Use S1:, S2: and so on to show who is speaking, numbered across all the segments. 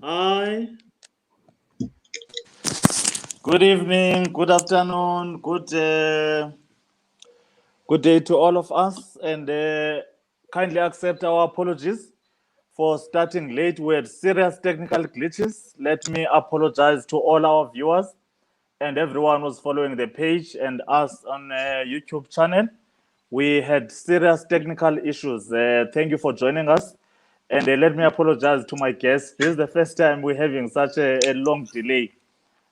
S1: Hi. Good evening, good afternoon, good day to all of us, and kindly accept our apologies for starting late. We had serious technical glitches. Let me apologize to all our viewers and everyone who's following the page and us on YouTube channel. We had serious technical issues. Thank you for joining us. And let me apologize to my guests. This is the first time we're having such a long delay.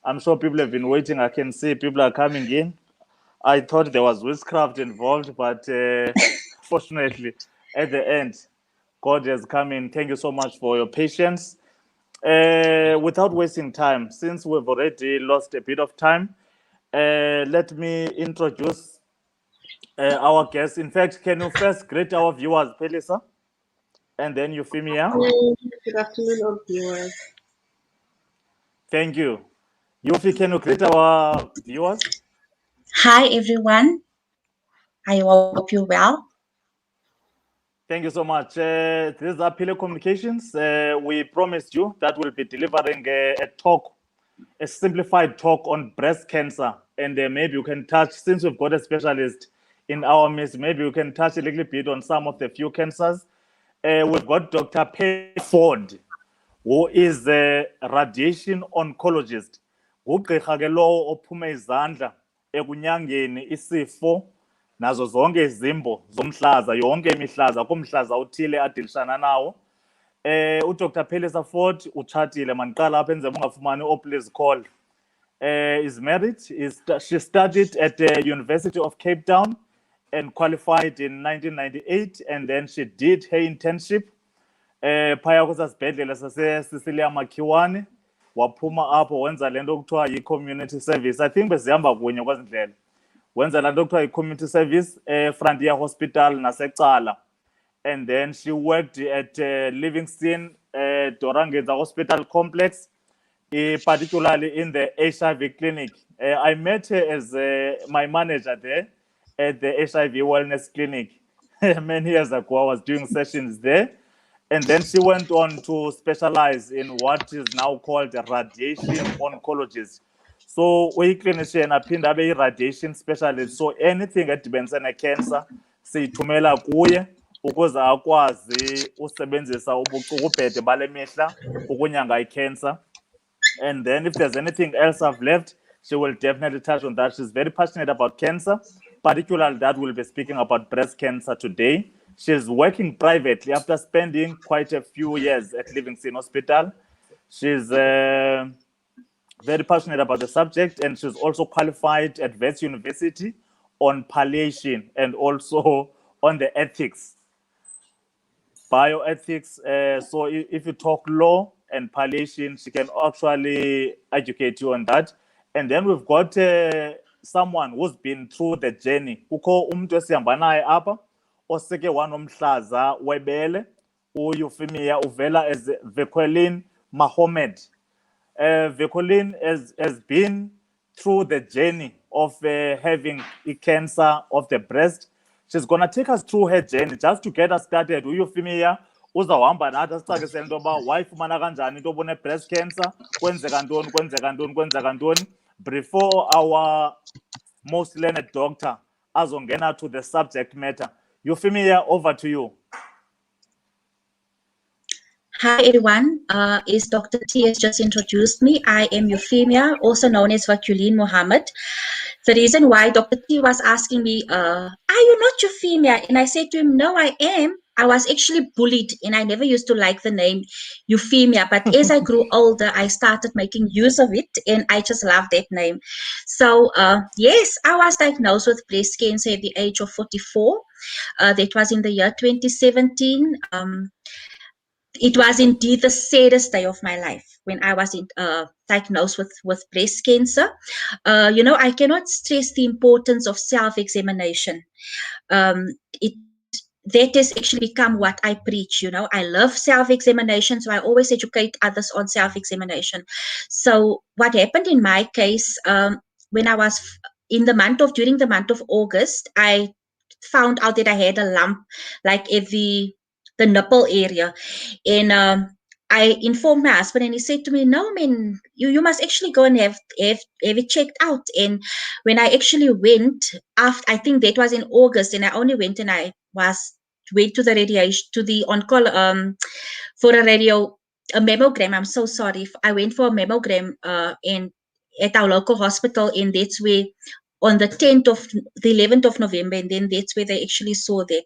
S1: I'm sure people have been waiting. I can see people are coming in. I thought there was witchcraft involved, but fortunately, at the end, God has come in. Thank you so much for your patience. Without wasting time, since we've already lost a bit of time, let me introduce our guest. In fact, can you first greet our viewers, Pelisa? And then Euphemia?
S2: Good afternoon, all viewers.
S1: Thank you. Yufi, can you greet our viewers?
S3: Hi, everyone. I hope you're well.
S1: Thank you so much. This is Apile Communications. We promised you that we'll be delivering a talk, a simplified talk on breast cancer. And maybe you can touch, since we've got a specialist in our midst, maybe you can touch a little bit on some of the few cancers. We've got Dr. Ford, who is a radiation oncologist. Ugqirha ke lowo ophume izandla ekunyangeni isifo nazo zonke izimbo zomhlaza, yonke imihlaza kumhlaza uthile adilishana nawo. UDr. Pelisa Ford utshatile, mandiqala apha enzema ungafumani please call. Is married. She studied at the University of Cape Town and qualified in 1998, and then she did her internship phaya kwesasibhedlele sase-Cecilia Makhiwane, waphuma apho wenza le nto kuthiwa yi-community service. I think bezihamba kunye kwezi ndlela. Wenza laa nto kuthiwa yi-community service Frontier Hospital nasecala. And then she worked at Livingston Dorangenza Hospital Complex, particularly in the HIV clinic. I met her as my manager there at the HIV Wellness Clinic many years ago. I was doing sessions there. And then she went on to specialize in what is now called a radiation oncologist. So uyi-clinician aphinde abe yi-radiation specialist. So anything edibene ne-cancer siyithumela kuye ukuze akwazi usebenzisa ubucukubhede bale mihla ukunyanga i-cancer. And then if there's anything else I've left, she will definitely touch on that. She's very passionate about cancer, particularly that we'll be speaking about breast cancer today. She's working privately after spending quite a few years at Livingston Hospital. She's very passionate about the subject, and she's also qualified at Wits University on palliation and also on the ethics, bioethics. So if you talk law and palliation, she can actually educate you on that. And then we've got someone who's been through the journey. Kukho umuntu esihamba naye apha oseke wanomhlaza webele, uEuphemia uvela as Vequeline Mahomed. Vequeline has been through the journey of having a cancer of the breast. She's going to take us through her journey just to get us started. uEuphemia uzawuhamba nathi asicacisele into yoba wayifumana kanjani into yoba breast cancer, kwenzeka ntoni before our most learned doctor azongena to the subject matter. Euphemia, over to you.
S3: Hi, everyone. As Dr. T has just introduced me, I am Euphemia, also known as Vakuleen Mohammed. The reason why Dr. T was asking me, are you not Euphemia? And I said to him, no, I am. I was actually bullied, and I never used to like the name Euphemia. But as I grew older, I started making use of it, and I just love that name. So, yes, I was diagnosed with breast cancer at the age of 44. That was in the year 2017. It was indeed the saddest day of my life when I was diagnosed with breast cancer. I cannot stress the importance of self-examination. That has actually become what I preach. I love self-examination, so I always educate others on self-examination. So what happened in my case, when I was during the month of August, I found out that I had a lump, like at the nipple area, and I informed my husband, and he said to me, "No, man, you must actually go and have it checked out." And when I actually went, after, I think that was in August, and I only went and went to the radiation, to the on-call for a mammogram. I'm so sorry. I went for a mammogram in at our local hospital, and that's where on the 11th of November, and then that's where they actually saw that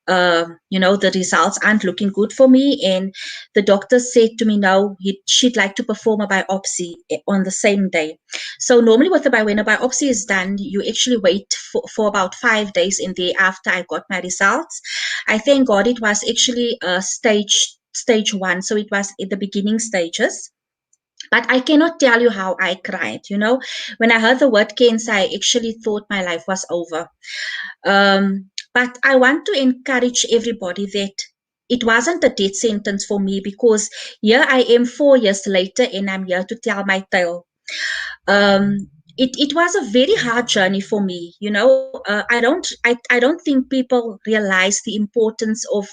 S3: the results aren't looking good for me. And the doctor said to me, no, she'd like to perform a biopsy on the same day. So normally when a biopsy is done, you actually wait for about 5 days, and thereafter I got my results. I thank God it was actually stage 1, so it was at the beginning stages. But I cannot tell you how I cried. When I heard the word cancer, I actually thought my life was over. But I want to encourage everybody that it wasn't a death sentence for me, because here I am 4 years later, and I'm here to tell my tale. It was a very hard journey for me. I don't think people realize the importance of,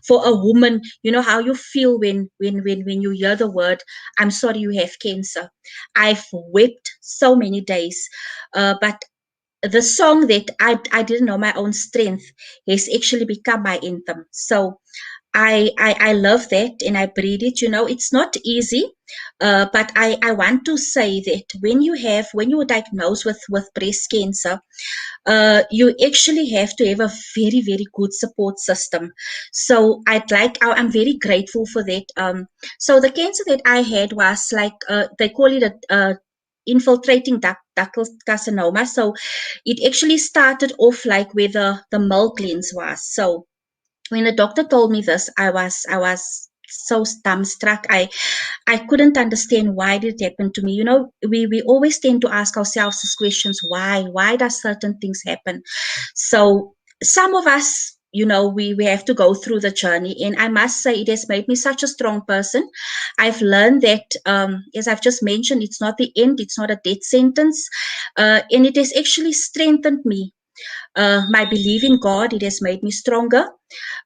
S3: for a woman, how you feel when you hear the word, I'm sorry, you have cancer. I've wept so many days, but the song that I didn't know my own strength has actually become my anthem. So I love that, and I breathe it. It's not easy, but I want to say that when you are diagnosed with breast cancer, you actually have to have a very, very good support system. So I'm very grateful for that. So the cancer that I had was like, they call it a infiltrating ductal carcinoma. So it actually started off like where the milk glands was. So when the doctor told me this, I was so dumbstruck. I couldn't understand why did it happen to me. We always tend to ask ourselves these questions: why does certain things happen? So some of us, we have to go through the journey, and I must say it has made me such a strong person. I've learned that, as I've just mentioned, it's not the end, it's not a death sentence, and it has actually strengthened me. My belief in God, it has made me stronger.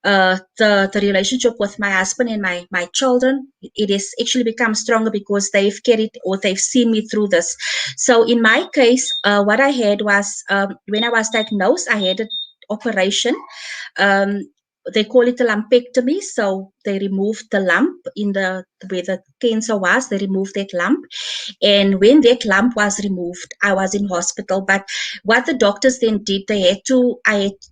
S3: The relationship with my husband and my children, it has actually become stronger because they've carried, or they've seen me through this. So in my case, what I had was, when I was diagnosed, I had an operation. Um, they call it a lumpectomy. So they removed the lump where the cancer was. They removed that lump, and when that lump was removed, I was in hospital. But what the doctors then did, they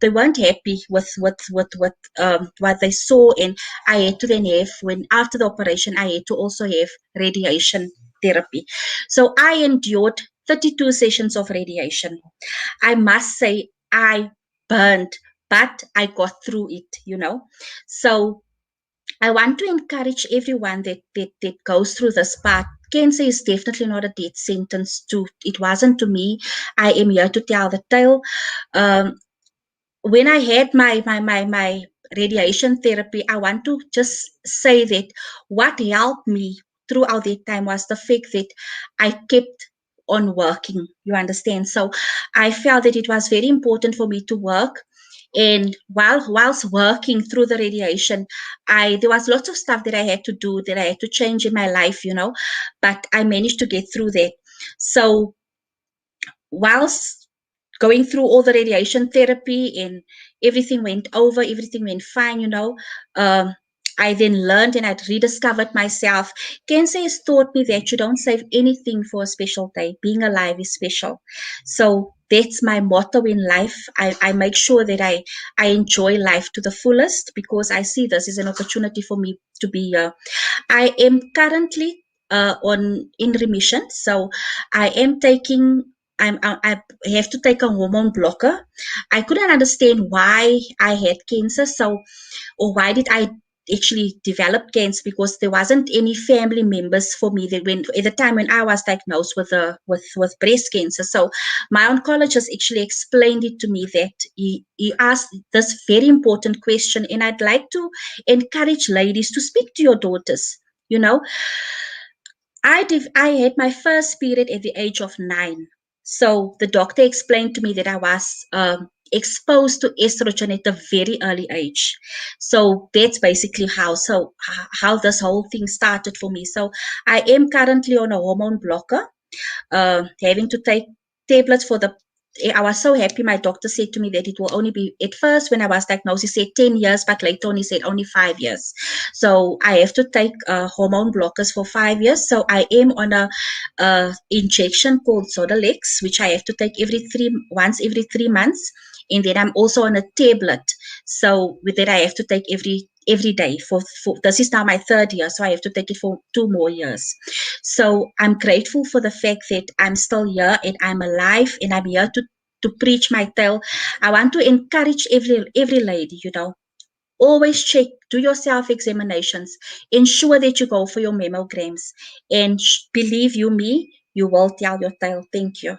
S3: weren't happy with what they saw, and I had to then have, after the operation, I had to also have radiation therapy. So I endured 32 sessions of radiation. I must say I burned, but I got through it. So I want to encourage everyone that goes through this part. Cancer is definitely not a death sentence. It wasn't to me. I am here to tell the tale. When I had my radiation therapy, I want to just say that what helped me throughout that time was the fact that I kept on working. You understand? So I felt that it was very important for me to work. And whilst working through the radiation, there was lots of stuff that I had to do, that I had to change in my life, but I managed to get through that. So whilst going through all the radiation therapy, and everything went fine, I then learned, and I'd rediscovered myself. Cancer has taught me that you don't save anything for a special day. Being alive is special. So that's my motto in life. I make sure that I enjoy life to the fullest, because I see this as an opportunity for me to be here. I am currently in remission. So I am taking I have to take a hormone blocker. I couldn't understand why I had cancer, or why did I actually develop cancer, because there wasn't any family members for me that at the time when I was diagnosed with breast cancer. So my oncologist actually explained it to me, that he asked this very important question, and I'd like to encourage ladies to speak to your daughters. I had my first period at the age of 9. So the doctor explained to me that I was exposed to estrogen at a very early age. So that's basically how this whole thing started for me. So I am currently on a hormone blocker, having to take tablets for the. I was so happy. My doctor said to me that it will only be, at first when I was diagnosed, he said 10 years, but later on he said only 5 years. So I have to take hormone blockers for 5 years. So I am on a injection called Zodalex, which I have to take once every 3 months. And then I'm also on a tablet. So with that I have to take every day for this is now my 3rd year, so I have to take it for 2 more years. So I'm grateful for the fact that I'm still here and I'm alive and I'm here to preach my tale. I want to encourage every lady, always check, do your self-examinations, ensure that you go for your mammograms, and believe you me, you will tell your tale. Thank you.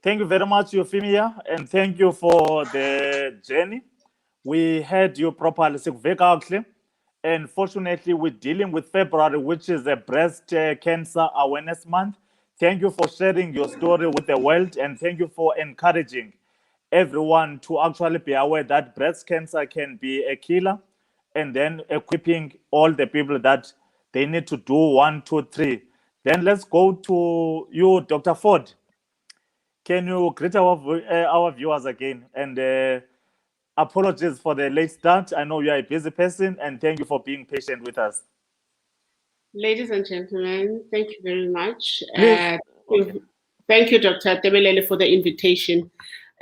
S1: Thank you very much, Euphemia, and thank you for the journey. We heard you properly, and fortunately, we're dealing with February, which is a breast cancer awareness month. Thank you for sharing your story with the world, and thank you for encouraging everyone to actually be aware that breast cancer can be a killer, and then equipping all the people that they need to do 1, 2, 3. Then let's go to you, Dr. Ford. Can you greet our viewers again? And apologies for the late start. I know you are a busy person, and thank you for being patient with us.
S2: Ladies and gentlemen, thank you very much.
S1: Please. Okay.
S2: Thank you, Dr. Tebelele, for the invitation.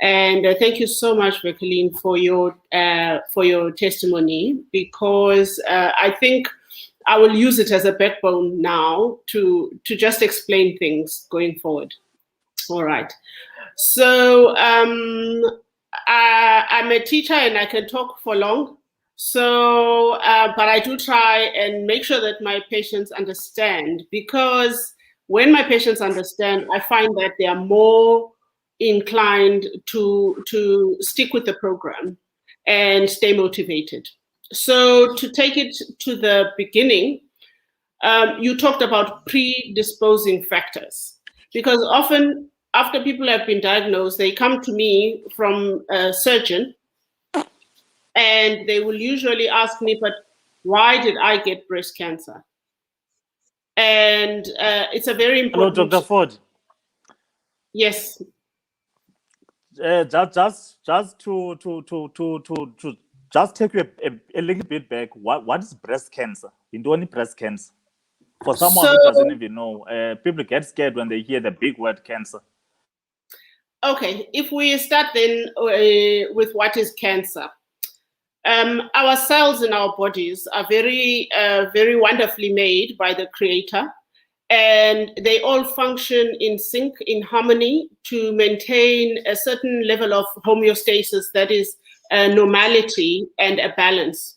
S2: And thank you so much, Jacqueline, for your testimony, because I think I will use it as a backbone now to just explain things going forward. All right. So I'm a teacher and I can talk for long. So, but I do try and make sure that my patients understand, because when my patients understand, I find that they are more inclined to stick with the program and stay motivated. So to take it to the beginning, you talked about predisposing factors, because often after people have been diagnosed, they come to me from a surgeon and they will usually ask me, but why did I get breast cancer? And it's a very important...
S1: Hello, Dr. Ford.
S2: Yes.
S1: Just to just take you a little bit back. What is breast cancer? You don't need breast cancer. For someone who doesn't even know, people get scared when they hear the big word cancer.
S2: Okay, if we start then with what is cancer. Our cells in our bodies are very, very wonderfully made by the Creator, and they all function in sync, in harmony, to maintain a certain level of homeostasis, that is normality and a balance.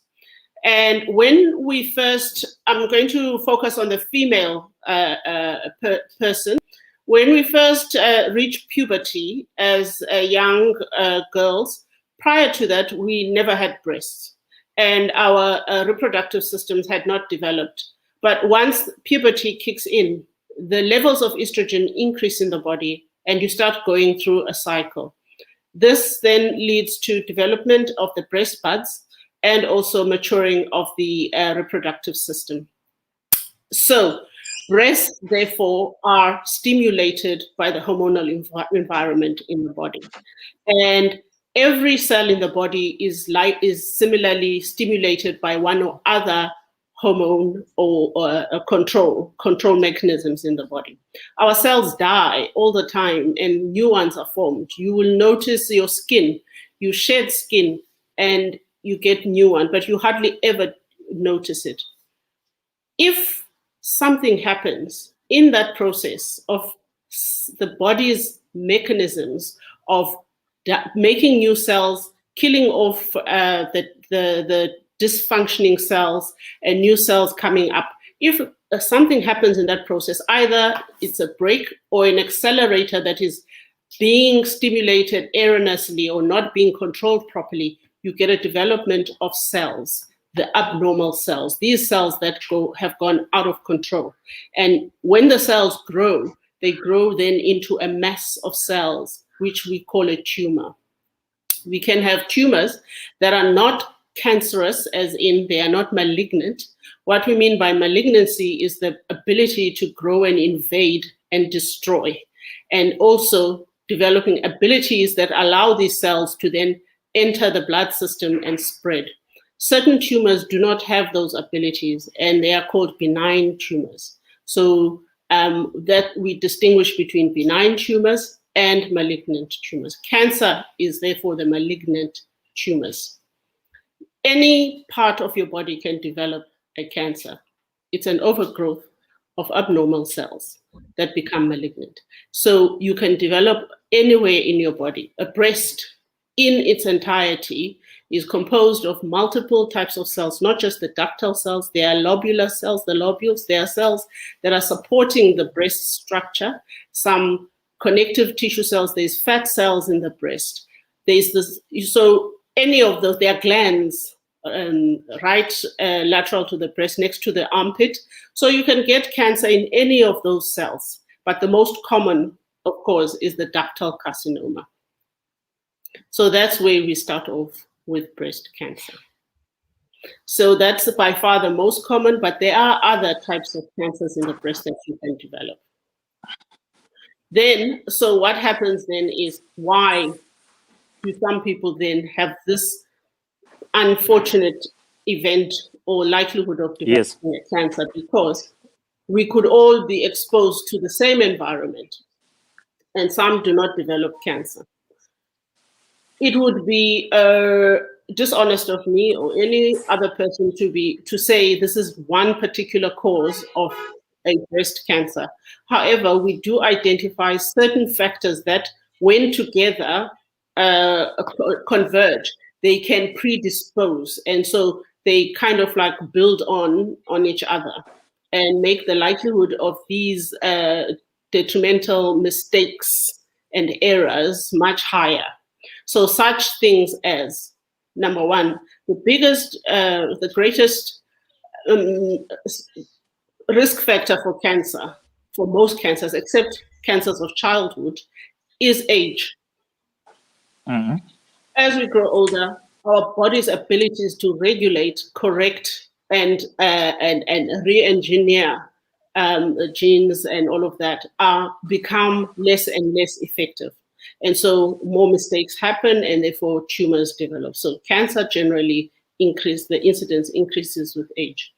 S2: And when we first, I'm going to focus on the female person. When we first reach puberty as young girls, prior to that, we never had breasts, and our reproductive systems had not developed. But once puberty kicks in, the levels of estrogen increase in the body, and you start going through a cycle. This then leads to development of the breast buds and also maturing of the reproductive system. So breasts, therefore, are stimulated by the hormonal environment in the body. And every cell in the body is similarly stimulated by one or other hormone or control mechanisms in the body. Our cells die all the time and new ones are formed. You will notice your skin, you shed skin and you get new one, but you hardly ever notice it. If something happens in that process of the body's mechanisms of making new cells, killing off the dysfunctioning cells and new cells coming up, if something happens in that process, either it's a brake or an accelerator that is being stimulated erroneously or not being controlled properly, you get a development of cells, the abnormal cells, these cells that have gone out of control. And when the cells grow, they grow then into a mass of cells, which we call a tumor. We can have tumors that are not cancerous, as in they are not malignant. What we mean by malignancy is the ability to grow and invade and destroy, and also developing abilities that allow these cells to then enter the blood system and spread. Certain tumors do not have those abilities, and they are called benign tumors. So that we distinguish between benign tumors and malignant tumors. Cancer is therefore the malignant tumors. Any part of your body can develop a cancer. It's an overgrowth of abnormal cells that become malignant. So you can develop anywhere in your body. A breast in its entirety is composed of multiple types of cells, not just the ductal cells. There are lobular cells, the lobules. There are cells that are supporting the breast structure, some connective tissue cells. There's fat cells in the breast. There's this, so any of those, there are glands lateral to the breast, next to the armpit. So you can get cancer in any of those cells. But the most common, of course, is the ductal carcinoma. So that's where we start off with breast cancer. So that's by far the most common, but there are other types of cancers in the breast that you can develop. Then, so what happens then is, why do some people then have this unfortunate event or likelihood of developing a cancer? Because we could all be exposed to the same environment, and some do not develop cancer. It would be dishonest of me or any other person to say this is one particular cause of a breast cancer. However, we do identify certain factors that, when together converge, they can predispose, and so they kind of like build on each other and make the likelihood of these detrimental mistakes and errors much higher. So such things as, number one, the greatest risk factor for cancer, for most cancers, except cancers of childhood, is age.
S1: Mm-hmm.
S2: As we grow older, our body's abilities to regulate, correct, and re-engineer genes and all of that become less and less effective. And so more mistakes happen, and therefore tumors develop. So cancer generally the incidence increases with age.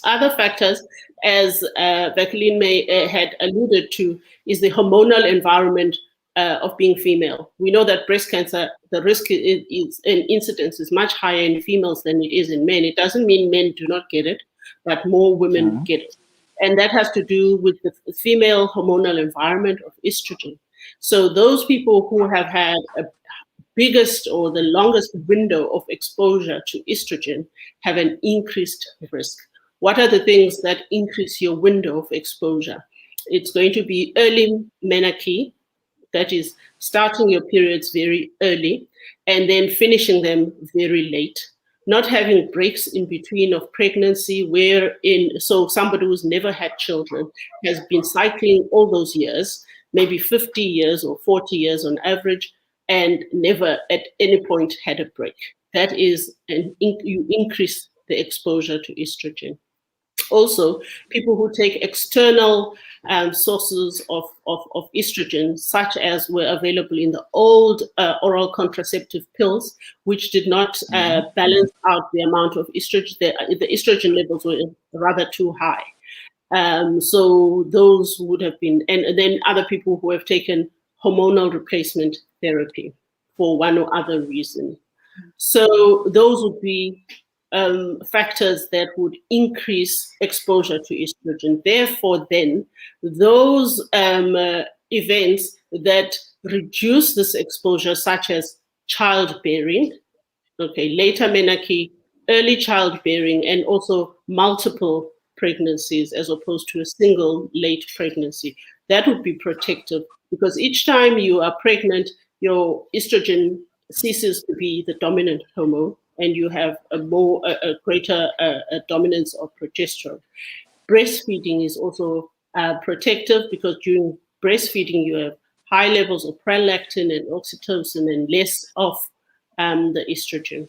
S2: Other factors, as Jacqueline had alluded to, is the hormonal environment of being female. We know that breast cancer, the risk is and incidence is much higher in females than it is in men. It doesn't mean men do not get it, but more women get it. And that has to do with the female hormonal environment of estrogen. So those people who have had a biggest or the longest window of exposure to estrogen have an increased risk. What are the things that increase your window of exposure? It's going to be early menarche, that is starting your periods very early and then finishing them very late. Not having breaks in between of pregnancy, so somebody who's never had children has been cycling all those years, maybe 50 years or 40 years on average, and never at any point had a break. That is, you increase the exposure to estrogen. Also, people who take external sources of estrogen, such as were available in the old oral contraceptive pills, which did not balance out the amount of estrogen. The estrogen levels were rather too high. So those would have been, and then other people who have taken hormonal replacement therapy for one or other reason. So those would be factors that would increase exposure to estrogen. Therefore, then, those events that reduce this exposure, such as childbearing, later menarche, early childbearing, and also multiple pregnancies as opposed to a single late pregnancy, that would be protective, because each time you are pregnant, your estrogen ceases to be the dominant hormone, and you have a greater dominance of progesterone. Breastfeeding is also protective, because during breastfeeding you have high levels of prolactin and oxytocin and less of the estrogen.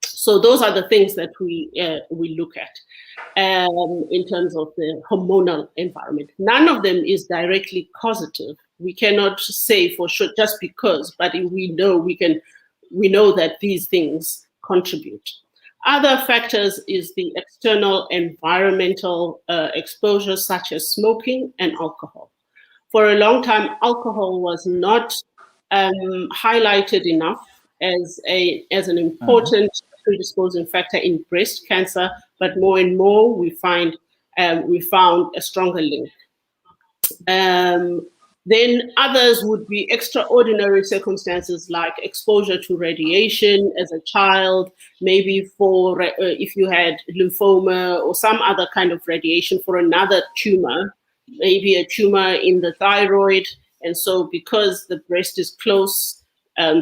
S2: So those are the things that we look at in terms of the hormonal environment. None of them is directly causative. We cannot say for sure just because, but we know that these things contribute. Other factors is the external environmental exposure, such as smoking and alcohol. For a long time, alcohol was not highlighted enough as an important predisposing factor in breast cancer, but more and more we found a stronger link. Then others would be extraordinary circumstances, like exposure to radiation as a child, maybe for if you had lymphoma or some other kind of radiation for another tumor, maybe a tumor in the thyroid. And so because the breast is close,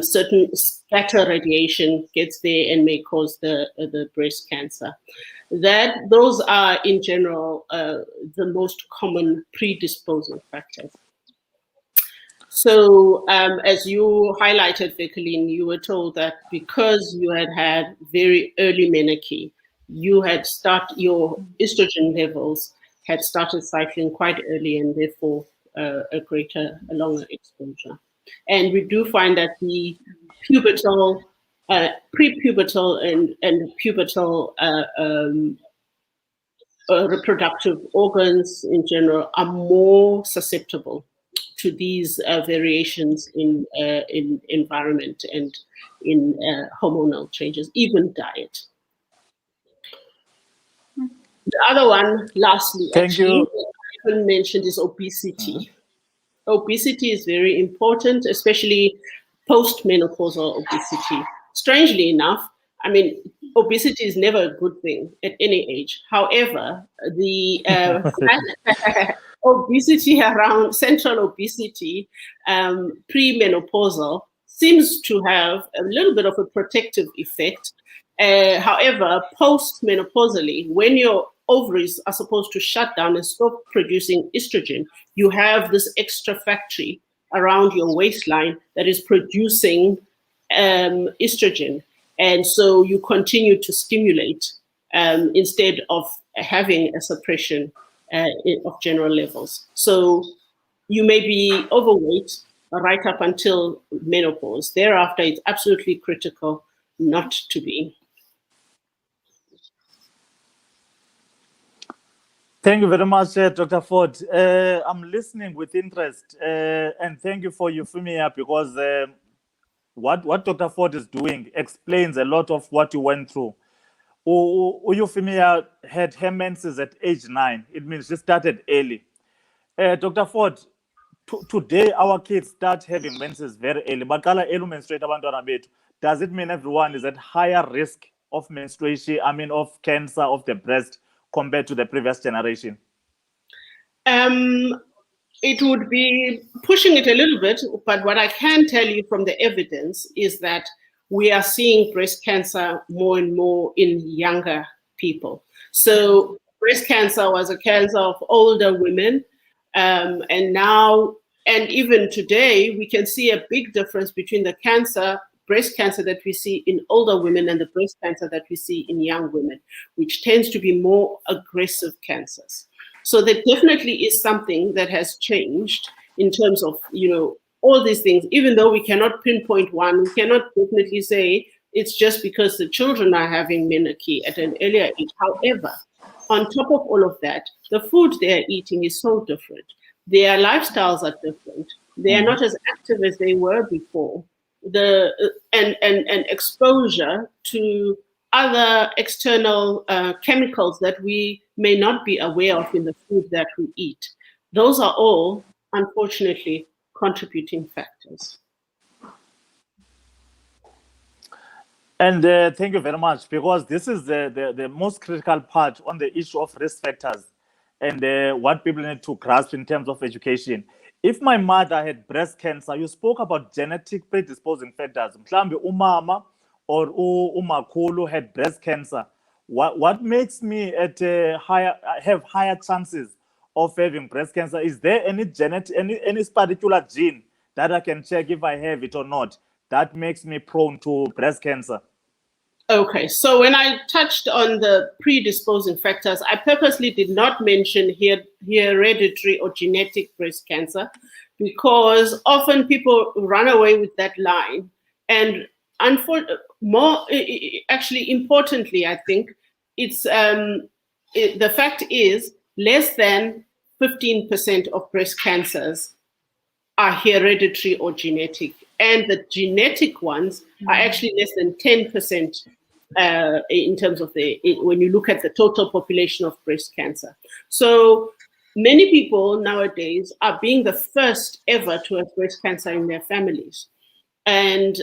S2: certain scatter radiation gets there and may cause the breast cancer. Those are in general the most common predisposing factors. So as you highlighted, Vekeline, you were told that because you had very early menarche, your estrogen levels had started cycling quite early, and therefore a longer exposure. And we do find that the pubertal, prepubertal and pubertal reproductive organs in general are more susceptible to these variations in environment and in hormonal changes, even diet. The other one, lastly, I haven't mentioned, is obesity. Obesity is very important, especially post-menopausal obesity. Strangely enough, I mean, obesity is never a good thing at any age. However, the obesity around central obesity, premenopausal, seems to have a little bit of a protective effect. However, post-menopausally, when your ovaries are supposed to shut down and stop producing estrogen, you have this extra factory around your waistline that is producing estrogen. And so you continue to stimulate instead of having a suppression of general levels. So you may be overweight right up until menopause. Thereafter, it's absolutely critical not to be.
S1: Thank you very much, Dr. Ford. I'm listening with interest, and thank you for Euphemia, because what Dr. Ford is doing explains a lot of what you went through. Euphemia had her menses at age 9. It means she started early. Dr. Ford, today our kids start having menses very early. But does it mean everyone is at higher risk of menstruation, of cancer of the breast, compared to the previous generation?
S2: It would be pushing it a little bit, but what I can tell you from the evidence is that we are seeing breast cancer more and more in younger people. So breast cancer was a cancer of older women, and now, and even today, we can see a big difference between the breast cancer that we see in older women and the breast cancer that we see in young women, which tends to be more aggressive cancers. So there definitely is something that has changed in terms of, all these things. Even though we cannot pinpoint one, we cannot definitely say it's just because the children are having menarche at an earlier age. However, on top of all of that, the food they're eating is so different. Their lifestyles are different. They are not as active as they were before. And exposure to other external chemicals that we may not be aware of in the food that we eat. Those are all, unfortunately, contributing factors.
S1: And thank you very much, because this is the most critical part on the issue of risk factors and what people need to grasp in terms of education. If my mother had breast cancer, you spoke about genetic predisposing factors. Mhlambe umama or umakhulu had breast cancer. What makes me at have higher chances of having breast cancer? Is there any genetic, any particular gene that I can check if I have it or not that makes me prone to breast cancer?
S2: Okay, so when I touched on the predisposing factors, I purposely did not mention hereditary or genetic breast cancer, because often people run away with that line. And actually, importantly, I think it's the fact is less than 15% of breast cancers are hereditary or genetic, and the genetic ones are actually less than 10% in terms of when you look at the total population of breast cancer. So many people nowadays are being the first ever to have breast cancer in their families, and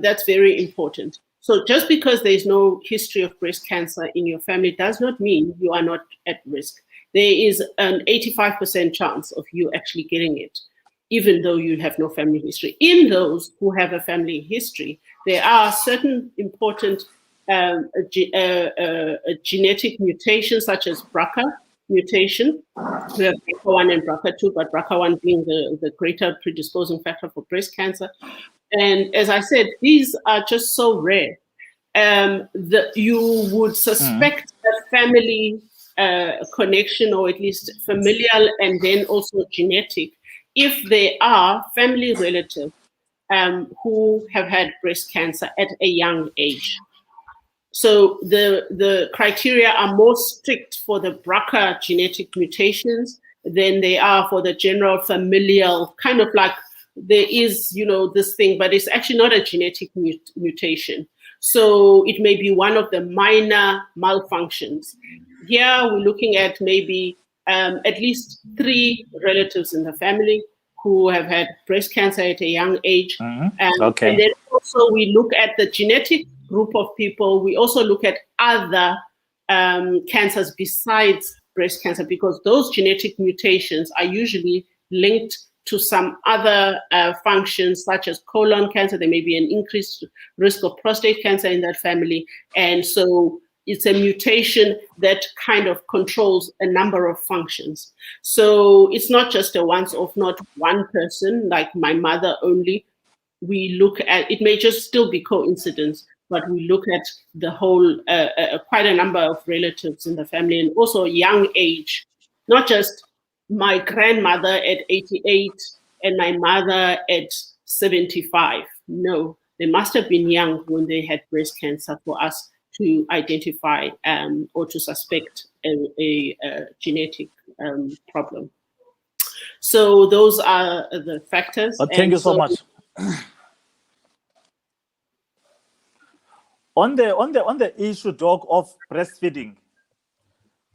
S2: that's very important. So just because there is no history of breast cancer in your family does not mean you are not at risk. There is an 85% chance of you actually getting it, even though you have no family history. In those who have a family history, there are certain important genetic mutations, such as BRCA mutation. We have BRCA1 and BRCA2, but BRCA1 being the greater predisposing factor for breast cancer. And as I said, these are just so rare that you would suspect a family connection, or at least familial and then also genetic, if they are family relatives who have had breast cancer at a young age. So the criteria are more strict for the BRCA genetic mutations than they are for the general familial, kind of like there is, this thing, but it's actually not a genetic mutation. So it may be one of the minor malfunctions. Here we're looking at maybe at least 3 relatives in the family who have had breast cancer at a young age.
S1: Okay.
S2: And then also we look at the genetic group of people. We also look at other cancers besides breast cancer, because those genetic mutations are usually linked to some other functions, such as colon cancer. There may be an increased risk of prostate cancer in that family. And so it's a mutation that kind of controls a number of functions. So it's not just a once-off, not one person, like my mother only. We look at, it may just still be coincidence, but we look at the whole, quite a number of relatives in the family, and also young age, not just my grandmother at 88 and my mother at 75. No, they must have been young when they had breast cancer for us to identify or to suspect a genetic problem. So those are the factors.
S1: Thank you so much. On the issue, Doc, of breastfeeding,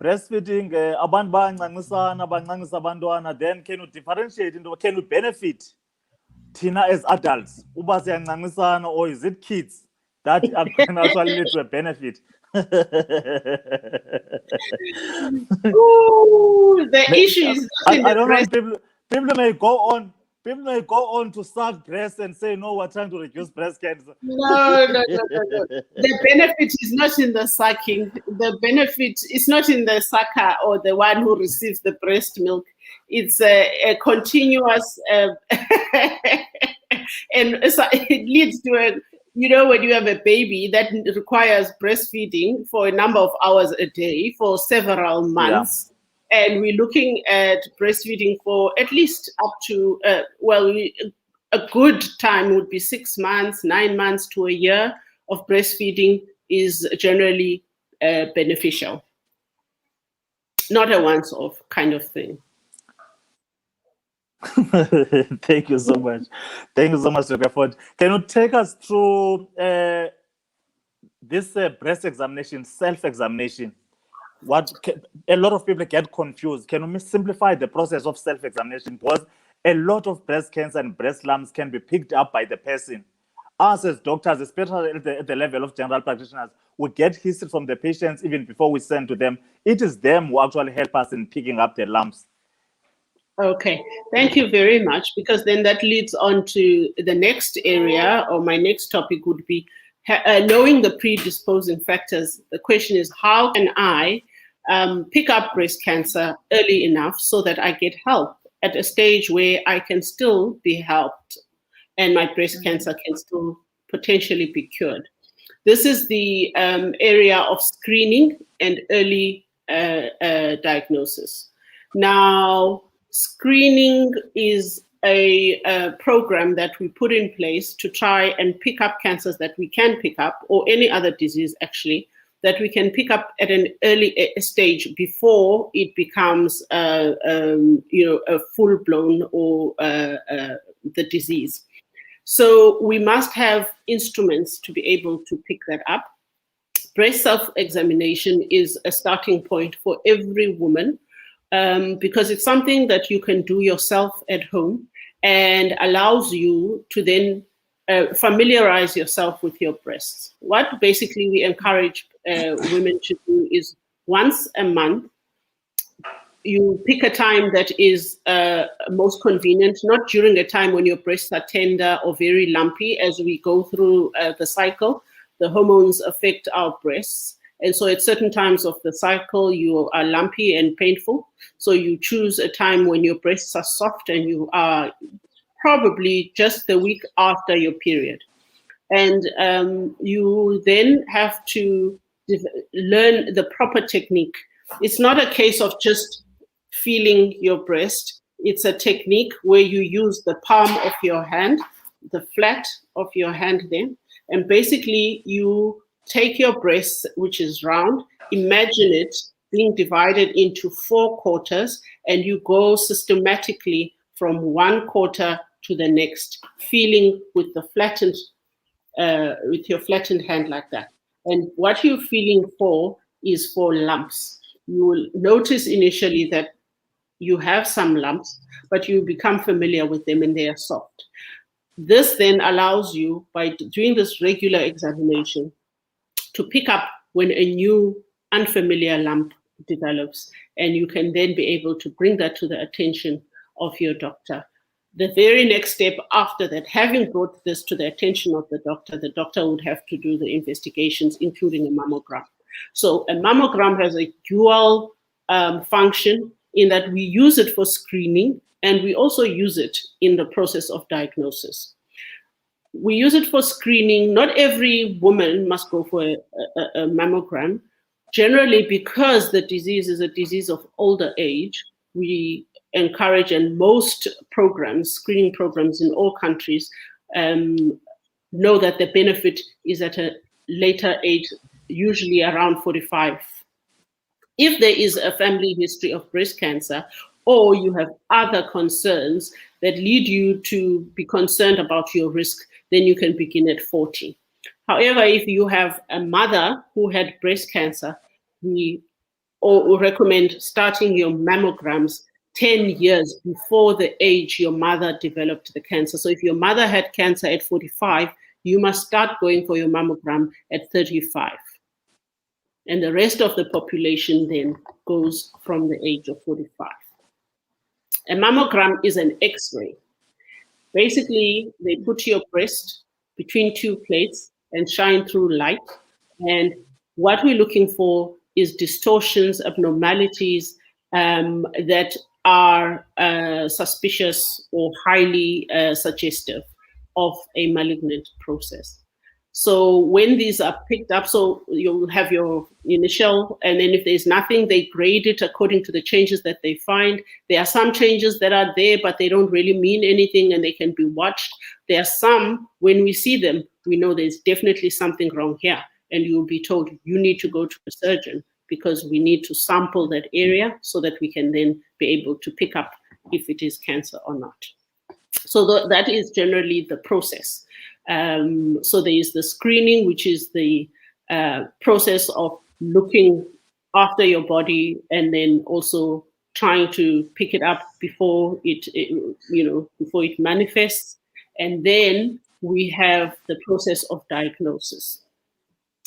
S1: abantu bayancancisana, bancancisa abantwana, then can you differentiate into, can you benefit Tina as adults, uba siyancancisana, or is it kids that can actually lead to a benefit?
S2: Ooh, the issue is
S1: I don't know, people may go on to suck breast and say, no, we're trying to reduce breast cancer.
S2: No. The benefit is not in the sucking. The benefit is not in the sucker or the one who receives the breast milk. It's a continuous, and so it leads to a, when you have a baby that requires breastfeeding for a number of hours a day for several months. Yeah. And we're looking at breastfeeding for at least up to, a good time would be 6 months, 9 months to a year of breastfeeding is generally beneficial. Not a once-off kind of thing.
S1: Thank you so much. Thank you so much, Dr. Ford. Can you take us through this breast examination, self-examination? A lot of people get confused. Can we simplify the process of self-examination? Because a lot of breast cancer and breast lumps can be picked up by the person. Us as doctors, especially at the level of general practitioners, we get history from the patients even before we send to them. It is them who actually help us in picking up the lumps.
S2: Okay, thank you very much, because then that leads on to the next area, or my next topic would be knowing the predisposing factors. The question is, how can I pick up breast cancer early enough so that I get help at a stage where I can still be helped and my breast cancer can still potentially be cured? This is the area of screening and early diagnosis. Now, screening is a program that we put in place to try and pick up cancers that we can pick up, or any other disease actually, that we can pick up at an early stage before it becomes a full-blown or the disease. So we must have instruments to be able to pick that up. Breast self-examination is a starting point for every woman, because it's something that you can do yourself at home and allows you to then familiarize yourself with your breasts. What basically we encourage women to do is once a month, you pick a time that is most convenient, not during a time when your breasts are tender or very lumpy. As we go through the cycle, the hormones affect our breasts. And so at certain times of the cycle, you are lumpy and painful. So you choose a time when your breasts are soft and you are probably just the week after your period. And you then have to learn the proper technique. It's not a case of just feeling your breast. It's a technique where you use the palm of your hand, the flat of your hand then, and basically you take your breast, which is round, imagine it being divided into 4 quarters, and you go systematically from one quarter to the next, feeling with the flattened, with your flattened hand like that. And what you're feeling for is for lumps. You will notice initially that you have some lumps, but you become familiar with them and they are soft. This then allows you, by doing this regular examination, to pick up when a new unfamiliar lump develops, and you can then be able to bring that to the attention of your doctor. The very next step after that, having brought this to the attention of the doctor would have to do the investigations, including a mammogram. So a mammogram has a dual function in that we use it for screening and we also use it in the process of diagnosis. We use it for screening. Not every woman must go for a mammogram. Generally, because the disease is a disease of older age, we encourage, and most programs, screening programs in all countries, know that the benefit is at a later age, usually around 45. If there is a family history of breast cancer, or you have other concerns that lead you to be concerned about your risk, then you can begin at 40. However, if you have a mother who had breast cancer, we recommend starting your mammograms 10 years before the age your mother developed the cancer. So if your mother had cancer at 45, you must start going for your mammogram at 35. And the rest of the population then goes from the age of 45. A mammogram is an X-ray. Basically, they put your breast between 2 plates and shine through light. And what we're looking for is distortions, abnormalities that are suspicious or highly suggestive of a malignant process. So when these are picked up, so you'll have your initial, and then if there's nothing, they grade it according to the changes that they find. There are some changes that are there, but they don't really mean anything and they can be watched. There are some, when we see them, we know there's definitely something wrong here. And you'll be told you need to go to a surgeon because we need to sample that area so that we can then be able to pick up if it is cancer or not. So that is generally the process. So there is the screening, which is the process of looking after your body and then also trying to pick it up before before it manifests. And then we have the process of diagnosis.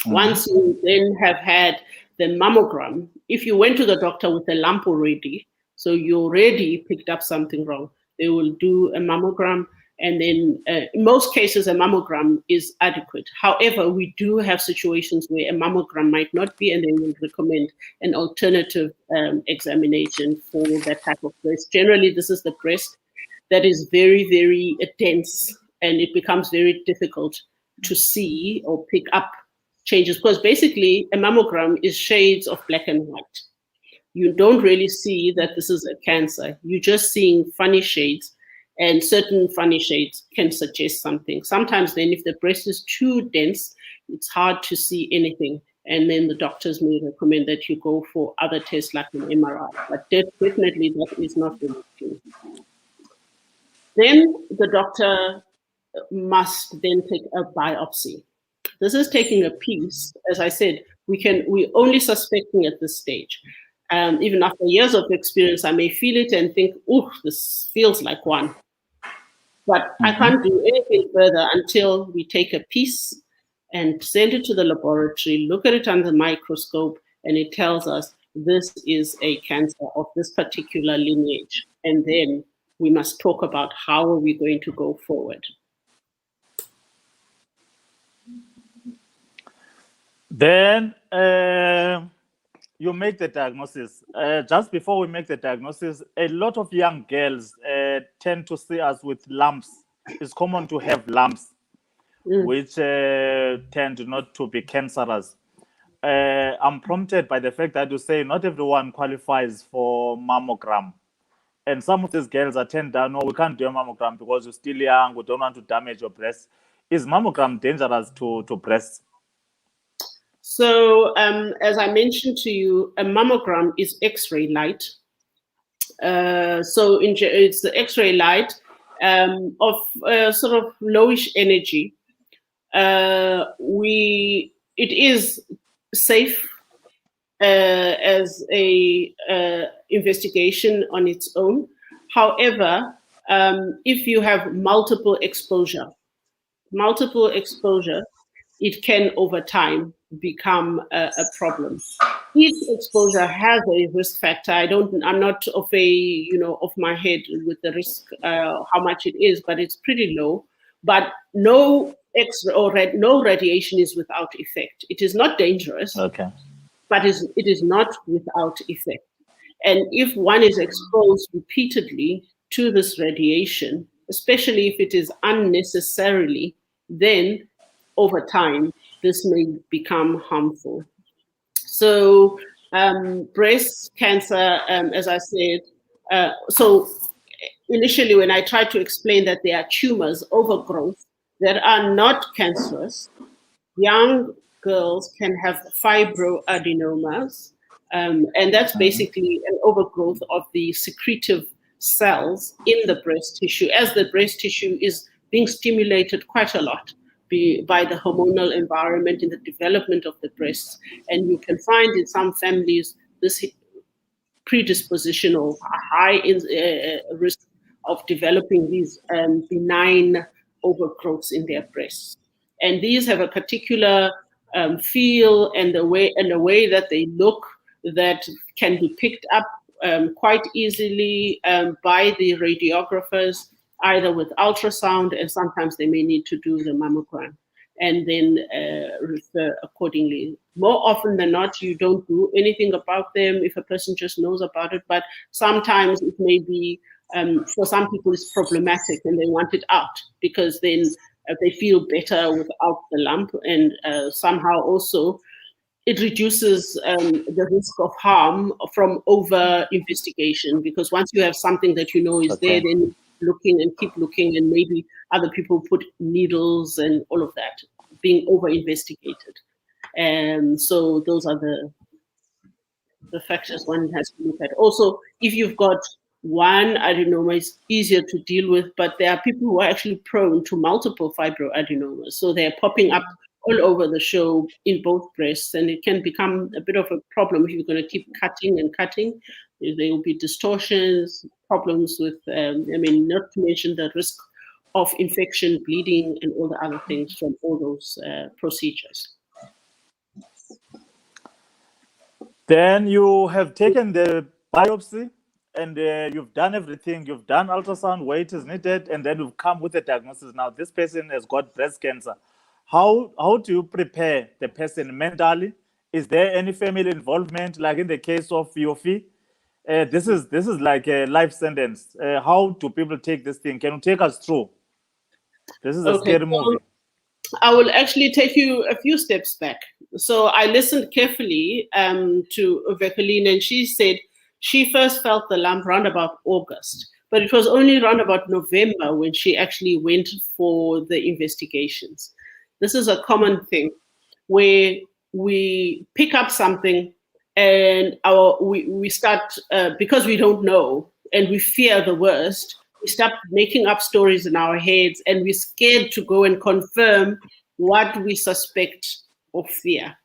S2: Mm-hmm. Once you then have had the mammogram, if you went to the doctor with a lump already, So you already picked up something wrong. They will do a mammogram, and then in most cases, a mammogram is adequate. However, we do have situations where a mammogram might not be, and they will recommend an alternative examination for that type of breast. Generally, this is the breast that is very, very dense, and it becomes very difficult to see or pick up changes, because basically a mammogram is shades of black and white. You don't really see that this is a cancer. You're just seeing funny shades, and certain funny shades can suggest something. Sometimes then if the breast is too dense, it's hard to see anything. And then the doctors may recommend that you go for other tests like an MRI, but definitely that is not the routine. Then the doctor must then take a biopsy. This is taking a piece. As I said, we're only suspecting at this stage. Even after years of experience, I may feel it and think, oh, this feels like one. But I can't do anything further until we take a piece and send it to the laboratory, look at it under the microscope, and it tells us this is a cancer of this particular lineage. And then we must talk about how are we going to go forward.
S1: Then you make the diagnosis. Just before we make the diagnosis, a lot of young girls tend to see us with lumps. It's common to have lumps, which tend not to be cancerous. I'm prompted by the fact that you say not everyone qualifies for mammogram. And some of these girls are turned down, no, we can't do a mammogram because you're still young, we don't want to damage your breast. Is mammogram dangerous to breasts?
S2: So as I mentioned to you, a mammogram is X-ray light. So it's the X-ray light of sort of lowish energy. It is safe as a investigation on its own. However, if you have multiple exposure, it can over time become a problem. Each exposure has a risk factor. I'm not of my head with the risk, how much it is, but it's pretty low. But no X-ray or no radiation is without effect. It is not dangerous, but it is not without effect. And if one is exposed repeatedly to this radiation, especially if it is unnecessarily, then over time, this may become harmful. So breast cancer, as I said, so initially when I tried to explain that there are tumors, overgrowth, that are not cancerous, young girls can have fibroadenomas, and that's basically an overgrowth of the secretive cells in the breast tissue, as the breast tissue is being stimulated quite a lot by the hormonal environment in the development of the breasts. And you can find in some families this predisposition or high risk of developing these benign overgrowths in their breasts. And these have a particular feel and the way that they look that can be picked up quite easily by the radiographers, either with ultrasound, and sometimes they may need to do the mammogram and then refer accordingly. More often than not, you don't do anything about them if a person just knows about it, but sometimes it may be, for some people it's problematic and they want it out because then they feel better without the lump, and somehow also it reduces the risk of harm from over investigation, because once you have something that you know is there, then looking and keep looking, and maybe other people put needles and all of that, being over investigated. And so those are the factors one has to look at. Also, if you've got one adenoma, it's easier to deal with, but there are people who are actually prone to multiple fibroadenomas. So they're popping up all over the show in both breasts, and it can become a bit of a problem if you're going to keep cutting and cutting. There will be distortions, problems with, not to mention the risk of infection, bleeding, and all the other things from all those procedures.
S1: Then you have taken the biopsy, and you've done everything, you've done ultrasound, weight is needed, and then you've come with a diagnosis. Now, this person has got breast cancer. How do you prepare the person mentally? Is there any family involvement, like in the case of Yofi? This is like a life sentence. How do people take this thing? Can you take us through? This is a scary movie.
S2: I will actually take you a few steps back. So I listened carefully to Vekoline, and she said she first felt the lump around about August, but it was only around about November when she actually went for the investigations. This is a common thing where we pick up something and we start, because we don't know and we fear the worst, we start making up stories in our heads, and we're scared to go and confirm what we suspect or fear.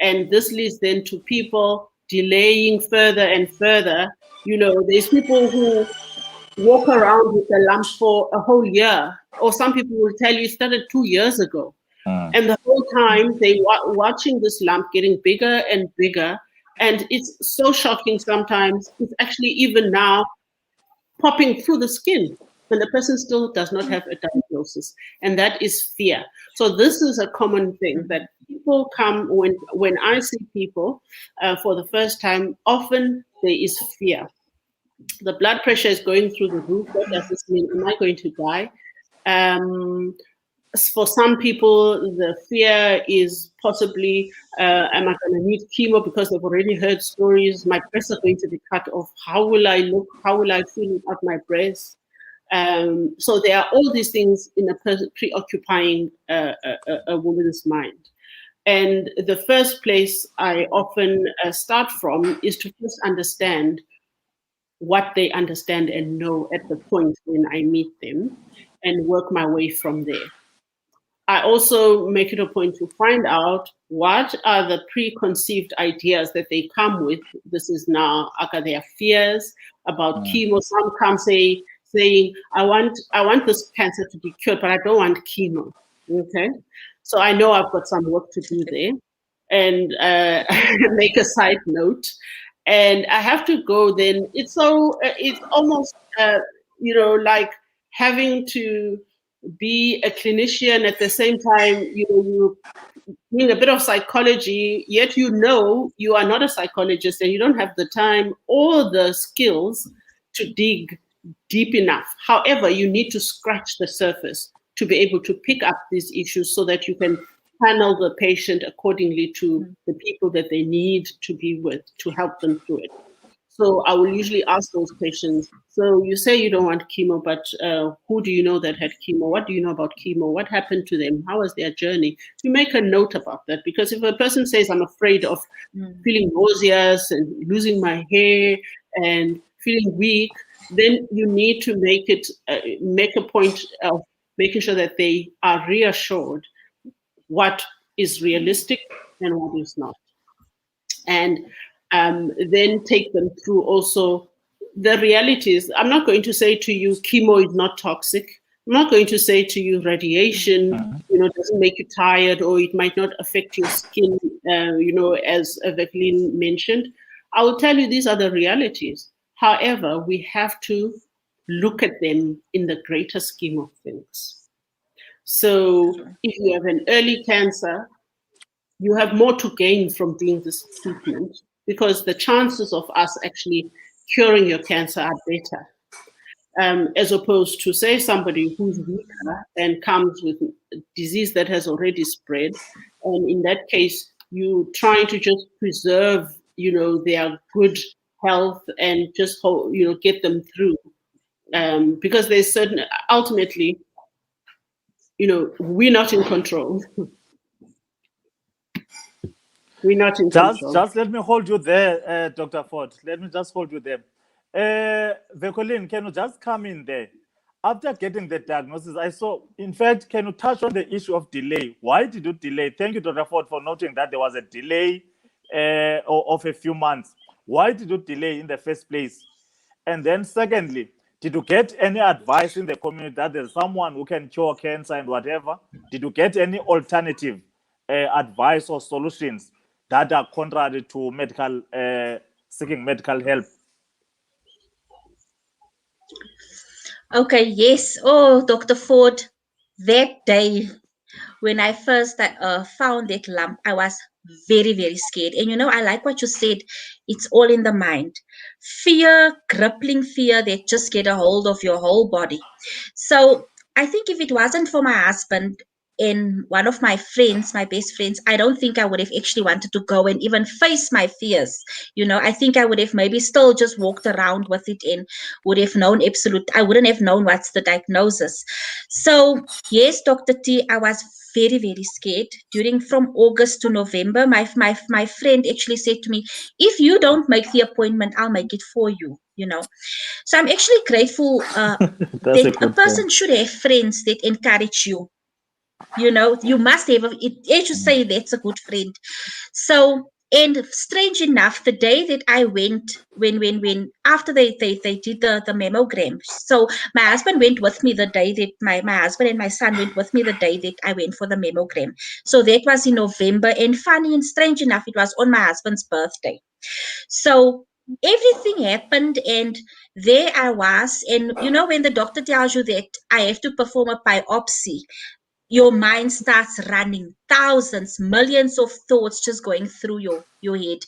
S2: And this leads then to people delaying further and further. You know, there's people who walk around with a lump for a whole year, or some people will tell you it started 2 years ago. And the whole time they watching this lump getting bigger and bigger. And it's so shocking sometimes. It's actually even now popping through the skin when the person still does not have a diagnosis, and that is fear. So this is a common thing that people come when I see people for the first time. Often there is fear. The blood pressure is going through the roof. What does this mean? Am I going to die? For some people, the fear is possibly, am I going to need chemo because they've already heard stories? My breasts are going to be cut off. How will I look? How will I feel at my breasts? So there are all these things in a preoccupying a woman's mind. And the first place I often start from is to first understand what they understand and know at the point when I meet them, and work my way from there. I also make it a point to find out what are the preconceived ideas that they come with. This is now their fears about chemo. Some come saying, I want this cancer to be cured, but I don't want chemo. Okay, so I know I've got some work to do there, and make a side note. And I have to go. Then it's almost like having to be a clinician at the same time. You're doing a bit of psychology, yet you are not a psychologist, and you don't have the time or the skills to dig deep enough. However, you need to scratch the surface to be able to pick up these issues so that you can panel the patient accordingly to the people that they need to be with to help them through it. So I will usually ask those patients, so you say you don't want chemo, but who do you know that had chemo? What do you know about chemo? What happened to them? How was their journey? You make a note about that, because if a person says, I'm afraid of feeling nauseous and losing my hair and feeling weak, then you need to make a point of making sure that they are reassured what is realistic and what is not. And then take them through also the realities. I'm not going to say to you, chemo is not toxic. I'm not going to say to you, radiation, doesn't make you tired, or it might not affect your skin, as Vekoline mentioned. I will tell you these are the realities. However, we have to look at them in the greater scheme of things. So if you have an early cancer, you have more to gain from doing this treatment, because the chances of us actually curing your cancer are better, as opposed to, say, somebody who's weaker and comes with a disease that has already spread. And in that case, you're trying to just preserve, their good health and just, get them through. Because there's certain, ultimately, we're not in control. We're not in control.
S1: Just let me hold you there, Dr. Ford. Let me just hold you there. Vekoline, can you just come in there? After getting the diagnosis, can you touch on the issue of delay? Why did you delay? Thank you, Dr. Ford, for noting that there was a delay of a few months. Why did you delay in the first place? And then secondly, did you get any advice in the community that there's someone who can cure cancer and whatever? Did you get any alternative advice or solutions that are contrary to seeking medical help?
S3: Okay, yes. Oh, Dr. Ford, that day when I first found that lump, I was very, very scared. And I like what you said. It's all in the mind. Fear, crippling fear that just get a hold of your whole body. So I think if it wasn't for my husband and one of my friends, my best friends, I don't think I would have actually wanted to go and even face my fears. I think I would have maybe still just walked around with it and would have known I wouldn't have known what's the diagnosis. So yes, Dr. T, I was very, very scared. From August to November, my friend actually said to me, if you don't make the appointment, I'll make it for you, So I'm actually grateful
S1: That's
S3: that a
S1: good
S3: person
S1: friend.
S3: should have friends that encourage you. You must have, as you say, that's a good friend. So, and strange enough, the day that I went, when after they did the mammogram, so my husband went with me the day that my husband and my son went with me the day that I went for the mammogram. So that was in November, and funny and strange enough, it was on my husband's birthday. So everything happened, and there I was. And when the doctor tells you that I have to perform a biopsy, your mind starts running, thousands, millions of thoughts just going through your head.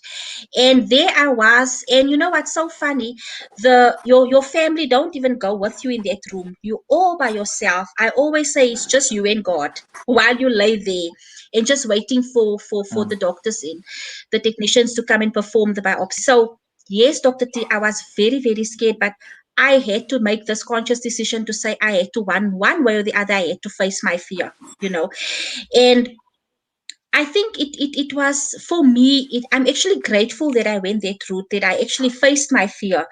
S3: And there I was. And you know what's so funny? Your family don't even go with you in that room. You all by yourself. I always say it's just you and God while you lay there and just waiting for the doctors the technicians to come and perform the biopsy. So yes, Dr. T, I was very, very scared, but I had to make this conscious decision to say I had to one way or the other, I had to face my fear, And I think it was for me, I'm actually grateful that I went that route, that I actually faced my fear.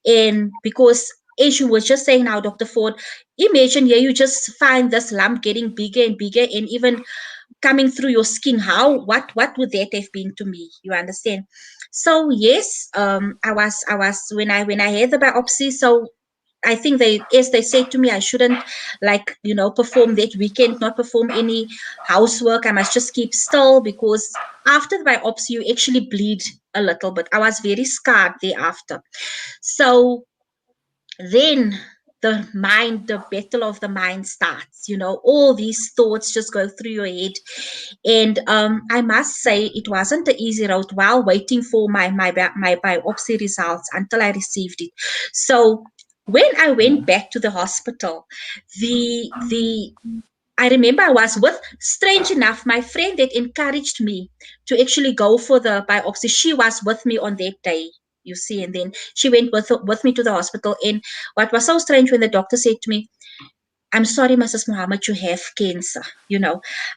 S3: And because as you were just saying now, Dr. Ford, imagine here you just find this lump getting bigger and bigger and even coming through your skin. What would that have been to me? You understand? So yes, I was when I had the biopsy. So I think they said to me I shouldn't perform that weekend, not perform any housework. I must just keep still because after the biopsy you actually bleed a little bit. I was very scarred thereafter. So then the battle of the mind starts. All these thoughts just go through your head. And I must say it wasn't an easy road while waiting for my biopsy results until I received it. So when I went back to the hospital, I remember I was with, strange enough, my friend that encouraged me to actually go for the biopsy. She was with me on that day, you see, and then she went with me to the hospital. And what was so strange when the doctor said to me, I'm sorry, Mrs. Muhammad, you have cancer.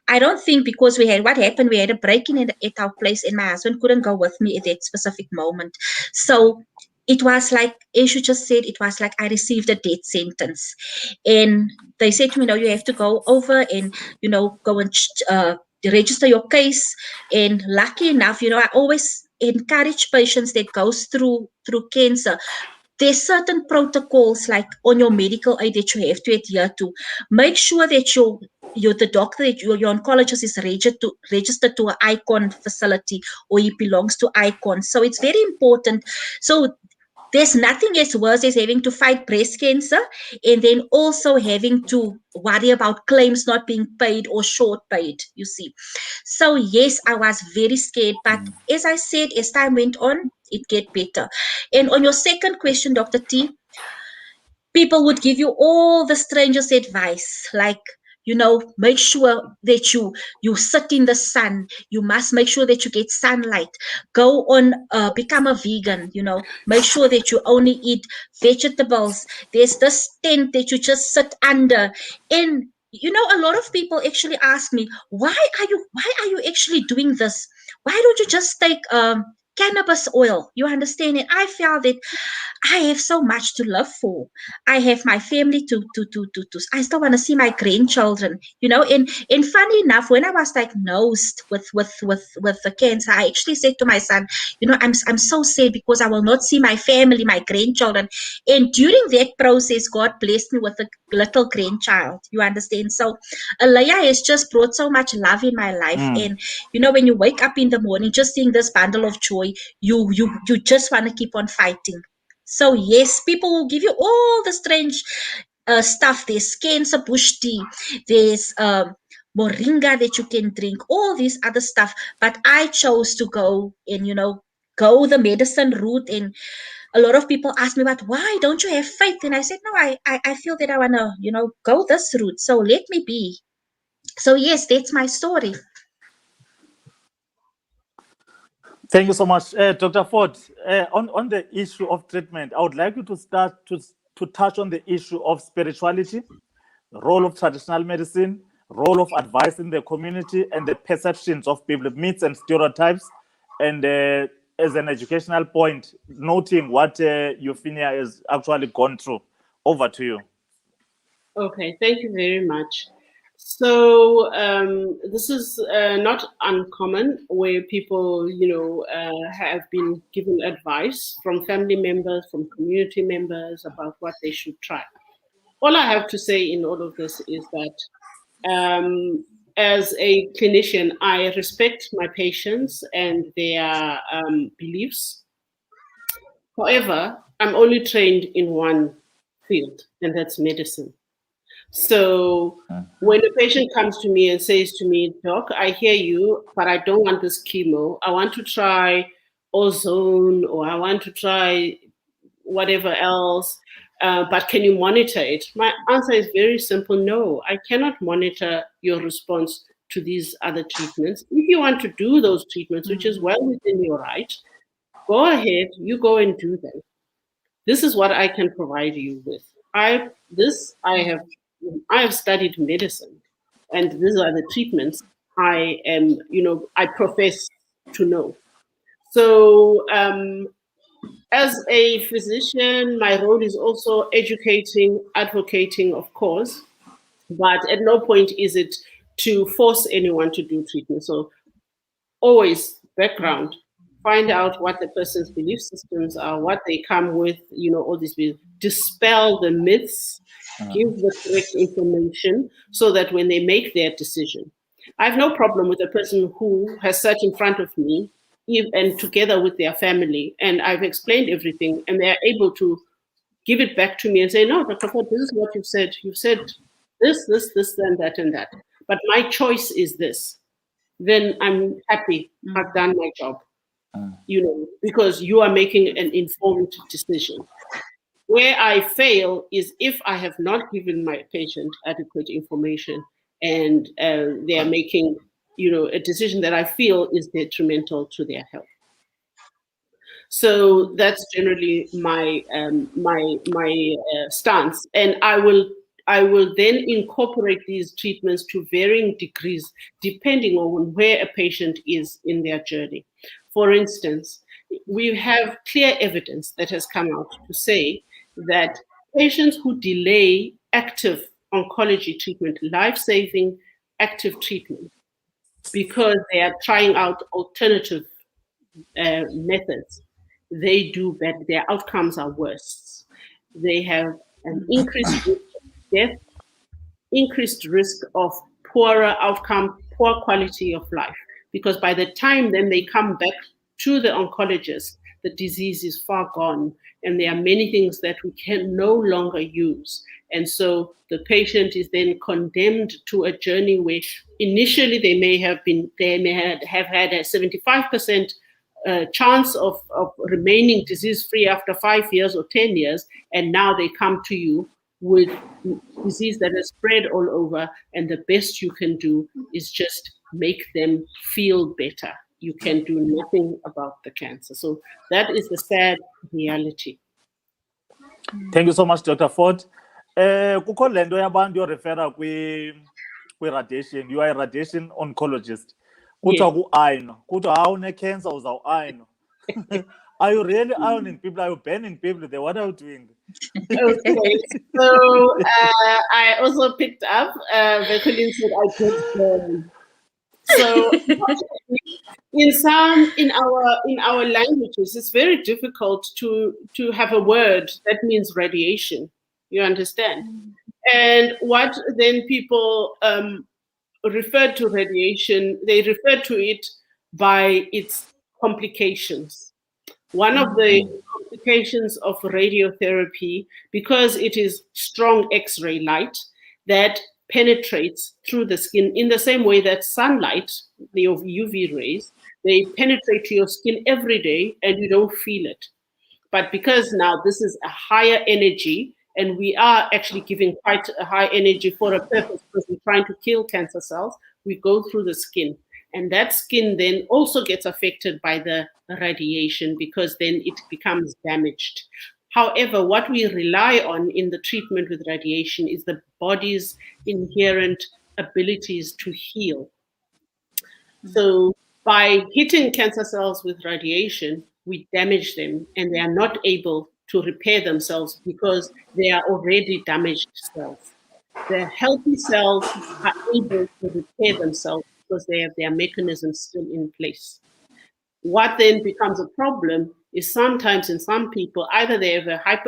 S3: I don't think because what happened, we had a break-in at our place and my husband couldn't go with me at that specific moment. So it was like, as you just said, it was like I received a death sentence. And they said to me, no, you have to go over and, go and register your case. And lucky enough, I always encourage patients that goes through cancer. There's certain protocols like on your medical aid that you have to adhere to. Make sure that the doctor, that your oncologist is registered to an ICON facility, or he belongs to ICON. So it's very important. So there's nothing as worse as having to fight breast cancer and then also having to worry about claims not being paid or short paid, you see. So yes, I was very scared. But as I said, as time went on, it get better. And on your second question, Dr. T, people would give you all the strangest advice, like, make sure that you sit in the sun. You must make sure that you get sunlight. Go on, become a vegan. Make sure that you only eat vegetables. There's this tent that you just sit under. And a lot of people actually ask me, why are you actually doing this? Why don't you just take cannabis oil? You understand? And I felt that I have so much to live for. I have my family to I still want to see my grandchildren, and funny enough, when I was diagnosed with the cancer, I actually said to my son, I'm so sad because I will not see my family, my grandchildren. And during that process, God blessed me with a little grandchild. You understand? So Alaya has just brought so much love in my life. And when you wake up in the morning, just seeing this bundle of joy, you just want to keep on fighting. So yes, people will give you all the strange stuff. There's cancer bush tea. There's moringa that you can drink. All this other stuff. But I chose to go and go the medicine route. And a lot of people ask me, but why don't you have faith? And I said, no, I feel that I want to go this route. So let me be. So yes, that's my story.
S1: Thank you so much, Dr. Ford. On the issue of treatment, I would like you to start to touch on the issue of spirituality, the role of traditional medicine, role of advice in the community, and the perceptions of people, myths and stereotypes, and as an educational point, noting what Euphemia has actually gone through. Over to you.
S2: Okay, thank you very much. So this is not uncommon, where people, have been given advice from family members, from community members about what they should try. All I have to say in all of this is that as a clinician, I respect my patients and their beliefs. However, I'm only trained in one field, and that's medicine. So when a patient comes to me and says to me, Doc, I hear you, but I don't want this chemo. I want to try ozone, or I want to try whatever else, but can you monitor it? My answer is very simple. No, I cannot monitor your response to these other treatments. If you want to do those treatments, which is well within your right, go ahead, you go and do them. This is what I can provide you with. I have studied medicine, and these are the treatments I profess to know. So as a physician, my role is also educating, advocating, of course, but at no point is it to force anyone to do treatment. So always background, find out what the person's belief systems are, what they come with, all these beliefs. Dispel the myths, give the correct information so that when they make their decision. I have no problem with a person who has sat in front of me and together with their family, and I've explained everything, and they're able to give it back to me and say, no, Dr. Ford, this is what you've said. You've said this, and that, and that. But my choice is this. Then I'm happy. I've done my job, because you are making an informed decision. Where I fail is if I have not given my patient adequate information and they are making, a decision that I feel is detrimental to their health. So that's generally my stance, and I will then incorporate these treatments to varying degrees depending on where a patient is in their journey. For instance, we have clear evidence that has come out to say that patients who delay active oncology treatment, life-saving active treatment, because they are trying out alternative methods, they do better. Their outcomes are worse. They have an increased risk of death, increased risk of poorer outcome, poor quality of life, because by the time then they come back to the oncologist, the disease is far gone, and there are many things that we can no longer use. And so the patient is then condemned to a journey where initially they may have had a 75% chance of remaining disease-free after 5 years or 10 years, and now they come to you with disease that is spread all over, and the best you can do is just make them feel better. You can do nothing about the cancer. So that is the sad reality.
S1: Thank you so much, Dr. Ford. Kukho le nto yabantu yorefera kwi-radiation. You are a radiation oncologist. Kuthiwa ku-iron. Kuthiwa une-cancer uzawu-iron. Are you really ironing people? Are you burning people there? What are you doing?
S2: Okay, so I also picked up Colleen said I could burn. So in our languages, it's very difficult to have a word that means radiation. You understand? And what then people refer to radiation, they refer to it by its complications. One of the complications of radiotherapy, because it is strong X-ray light that penetrates through the skin in the same way that sunlight, the UV rays, they penetrate to your skin every day and you don't feel it. But because now this is a higher energy, and we are actually giving quite a high energy for a purpose, because we're trying to kill cancer cells, we go through the skin. And that skin then also gets affected by the radiation, because then it becomes damaged. However, what we rely on in the treatment with radiation is the body's inherent abilities to heal. So by hitting cancer cells with radiation, we damage them, and they are not able to repair themselves because they are already damaged cells. The healthy cells are able to repair themselves because they have their mechanisms still in place. What then becomes a problem is sometimes in some people, either they have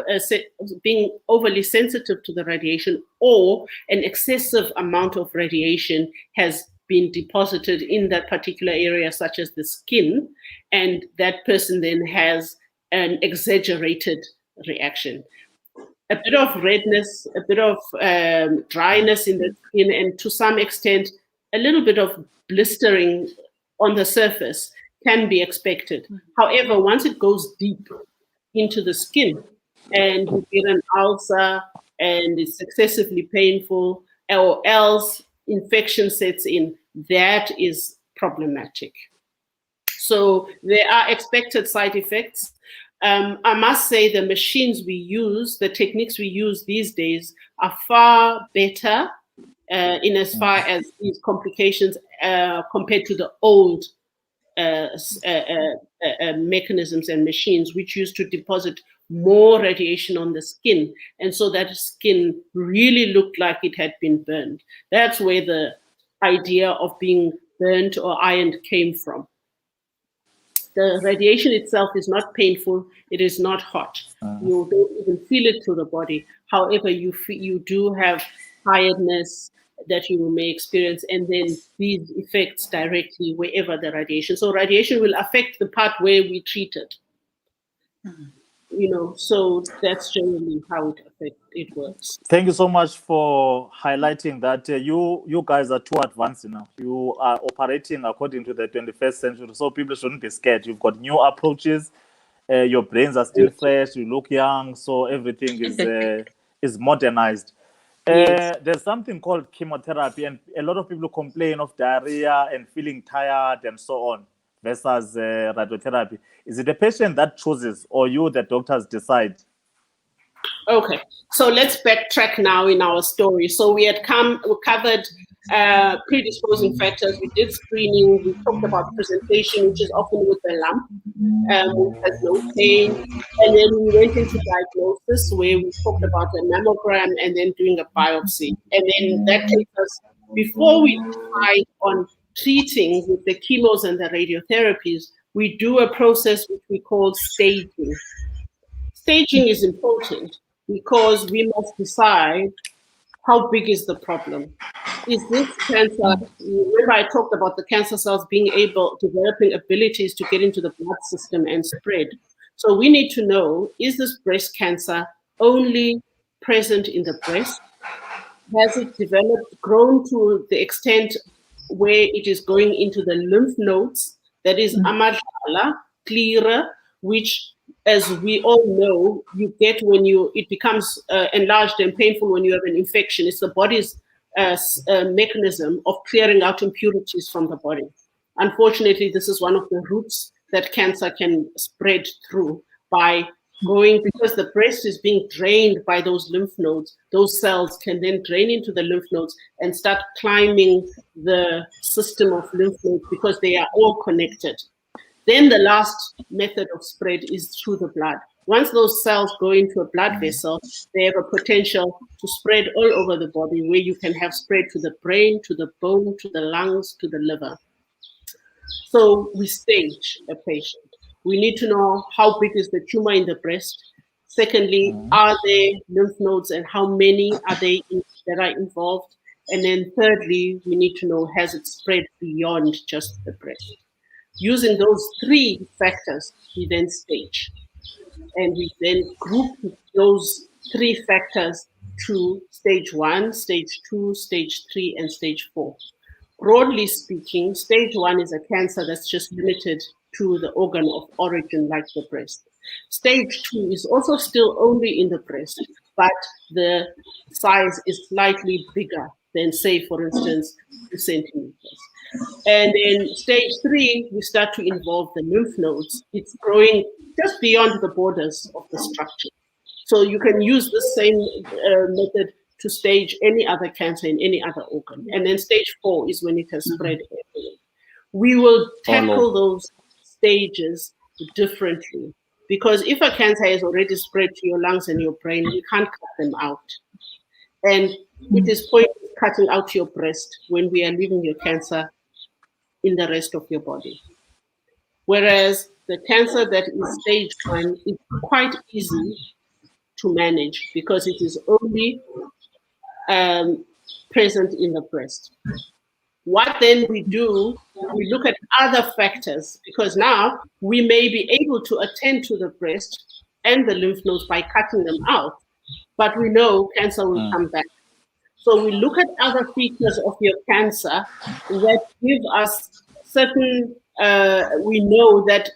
S2: being overly sensitive to the radiation, or an excessive amount of radiation has been deposited in that particular area, such as the skin, and that person then has an exaggerated reaction. A bit of redness, a bit of dryness in the skin, and to some extent, a little bit of blistering on the surface can be expected. However, once it goes deep into the skin and you get an ulcer and it's excessively painful, or else infection sets in, that is problematic. So there are expected side effects. I must say the machines we use, the techniques we use these days are far better in as far as these complications compared to the old mechanisms and machines, which used to deposit more radiation on the skin. And so that skin really looked like it had been burned. That's where the idea of being burnt or ironed came from. The radiation itself is not painful. It is not hot. You don't even feel it through the body. However, you do have tiredness that you may experience, and then these effects directly wherever the radiation. So radiation will affect the part where we treat it. So that's generally how it works.
S1: Thank you so much for highlighting that. You guys are too advanced now. You are operating according to the 21st century, so people shouldn't be scared. You've got new approaches. Your brains are still fresh. You look young, so everything is modernized.
S2: Yes.
S1: There's something called chemotherapy, and a lot of people complain of diarrhea and feeling tired and so on, versus radiotherapy. Is it the patient that chooses, or you, the doctors, decide?
S2: Okay, so let's backtrack now in our story. So we covered predisposing factors. We did screening. We talked about presentation, which is often with a lump, which has no pain. And then we went into diagnosis, where we talked about a mammogram and then doing a biopsy. And then that takes us, before we decide on treating with the chemos and the radiotherapies, we do a process which we call staging. Staging is important because we must decide how big is the problem. Is this cancer, remember I talked about the cancer cells developing abilities to get into the blood system and spread. So we need to know, is this breast cancer only present in the breast? Has it grown to the extent where it is going into the lymph nodes? That is amadala, clearer, which, as we all know, you get when it becomes enlarged and painful when you have an infection. It's the body's mechanism of clearing out impurities from the body. Unfortunately, this is one of the routes that cancer can spread through, by going, because the breast is being drained by those lymph nodes. Those cells can then drain into the lymph nodes and start climbing the system of lymph nodes, because they are all connected. Then the last method of spread is through the blood. Once those cells go into a blood vessel, they have a potential to spread all over the body, where you can have spread to the brain, to the bone, to the lungs, to the liver. So we stage a patient. We need to know how big is the tumor in the breast. Secondly, are there lymph nodes, and how many are they that are involved? And then thirdly, we need to know, has it spread beyond just the breast? Using those 3 factors, we then stage. And we then group those 3 factors to stage 1, stage 2, stage 3, and stage 4. Broadly speaking, stage 1 is a cancer that's just limited to the organ of origin, like the breast. Stage 2 is also still only in the breast, but the size is slightly bigger than, say, for instance, 2 centimeters. And then stage 3, we start to involve the lymph nodes. It's growing just beyond the borders of the structure. So you can use the same method to stage any other cancer in any other organ. And then stage 4 is when it has spread everywhere. We will tackle those stages differently, because if a cancer has already spread to your lungs and your brain, you can't cut them out. And it is pointless cutting out your breast when we are leaving your cancer in the rest of your body. Whereas the cancer that is stage 1 is quite easy to manage because it is only present in the breast. What then we do, we look at other factors, because now we may be able to attend to the breast and the lymph nodes by cutting them out, but we know cancer will come back. So we look at other features of your cancer that give us certain, we know that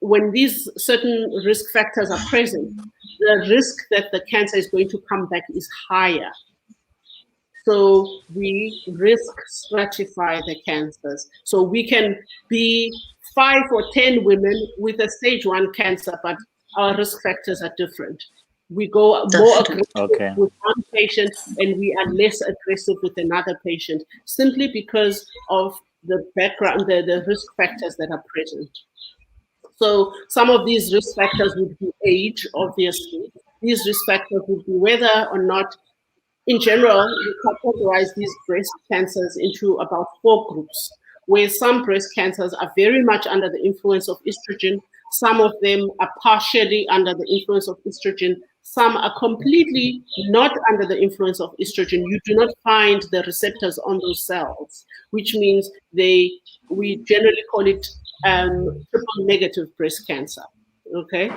S2: when these certain risk factors are present, the risk that the cancer is going to come back is higher. So we risk stratify the cancers. So we can be 5 or 10 women with a stage 1 cancer, but our risk factors are different. We go more aggressive with one patient and we are less aggressive with another patient, simply because of the background, the risk factors that are present. So some of these risk factors would be age, obviously. These risk factors would be whether or not, in general, we categorize these breast cancers into about 4 groups, where some breast cancers are very much under the influence of estrogen. Some of them are partially under the influence of estrogen. Some are completely not under the influence of estrogen. You do not find the receptors on those cells, which means we generally call it triple negative breast cancer, okay?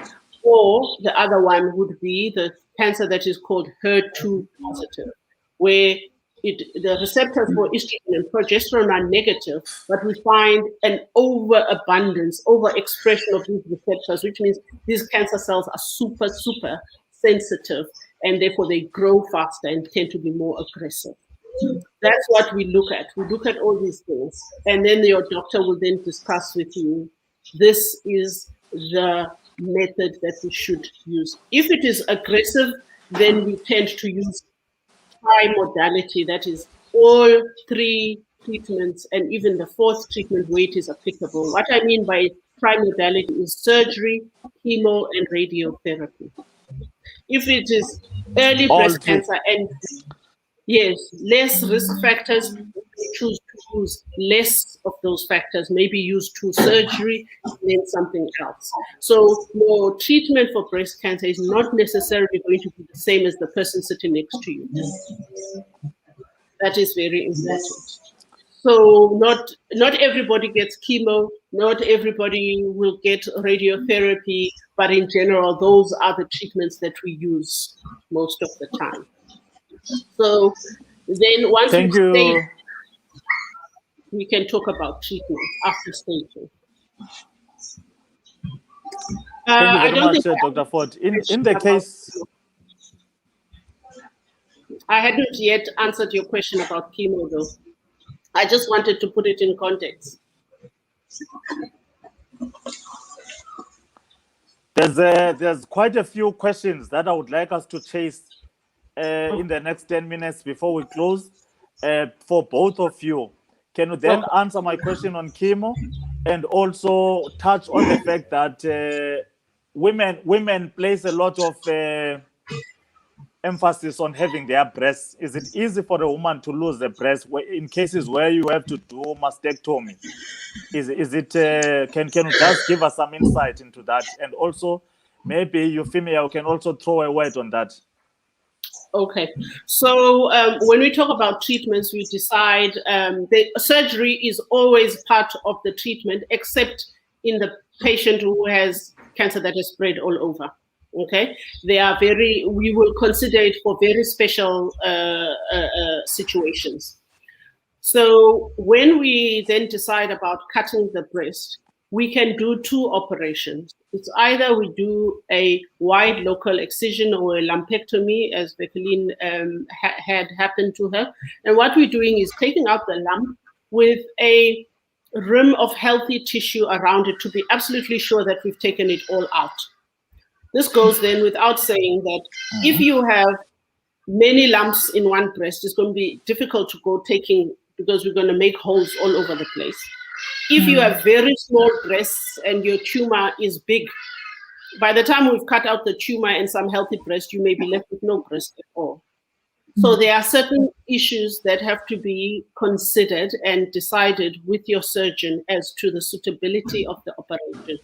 S2: Or the other one would be the cancer that is called HER2 positive, where the receptors for estrogen and progesterone are negative, but we find an overabundance, overexpression of these receptors, which means these cancer cells are super, super sensitive, and therefore they grow faster and tend to be more aggressive. That's what we look at. We look at all these things, and then your doctor will then discuss with you, this is the method that we should use. If it is aggressive, then we tend to use tri-modality, that is all 3 treatments and even the 4th treatment where it is applicable. What I mean by tri-modality is surgery, chemo, and radiotherapy. If it is early breast cancer and yes, less risk factors, we choose to use less of those factors, maybe use 2 surgery and then something else. So your treatment for breast cancer is not necessarily going to be the same as the person sitting next to you. That is very important. So not everybody gets chemo, not everybody will get radiotherapy, but in general, those are the treatments that we use most of the time. So then once we can talk about treatment after staging.
S1: Thank you very much, Dr. Ford. In the case...
S2: I hadn't yet answered your question about chemo, though. I just wanted to put it in context.
S1: There's quite a few questions that I would like us to chase in the next 10 minutes before we close for both of you. Can you then answer my question on chemo and also touch on the fact that women place a lot of emphasis on having their breasts? Is it easy for a woman to lose the breast in cases where you have to do mastectomy? Can you just give us some insight into that? And also, maybe Euphemia can also throw a word on that.
S2: Okay, so when we talk about treatments, we decide the surgery is always part of the treatment, except in the patient who has cancer that is spread all over. Okay, we will consider it for very special situations. So when we then decide about cutting the breast, we can do two operations. It's either we do a wide local excision or a lumpectomy, as Bekeline had happened to her. And what we're doing is taking out the lump with a rim of healthy tissue around it to be absolutely sure that we've taken it all out. This goes then without saying that if you have many lumps in one breast, it's going to be difficult to go taking, because we're going to make holes all over the place. If you have very small breasts and your tumor is big, by the time we've cut out the tumor and some healthy breast, you may be left with no breast at all. So there are certain issues that have to be considered and decided with your surgeon as to the suitability of the operation.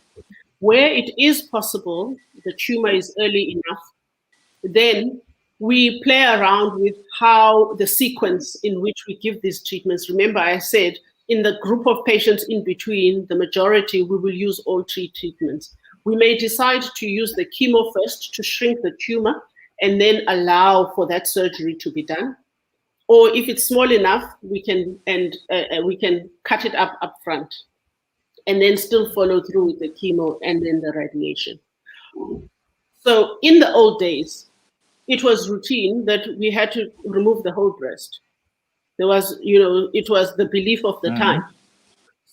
S2: Where it is possible, the tumor is early enough, then we play around with how the sequence in which we give these treatments. Remember, I said in the group of patients in between, the majority, we will use all three treatments. We may decide to use the chemo first to shrink the tumor and then allow for that surgery to be done. Or if it's small enough, we can cut it up front and then still follow through with the chemo and then the radiation. So in the old days, it was routine that we had to remove the whole breast. There was, it was the belief of the time.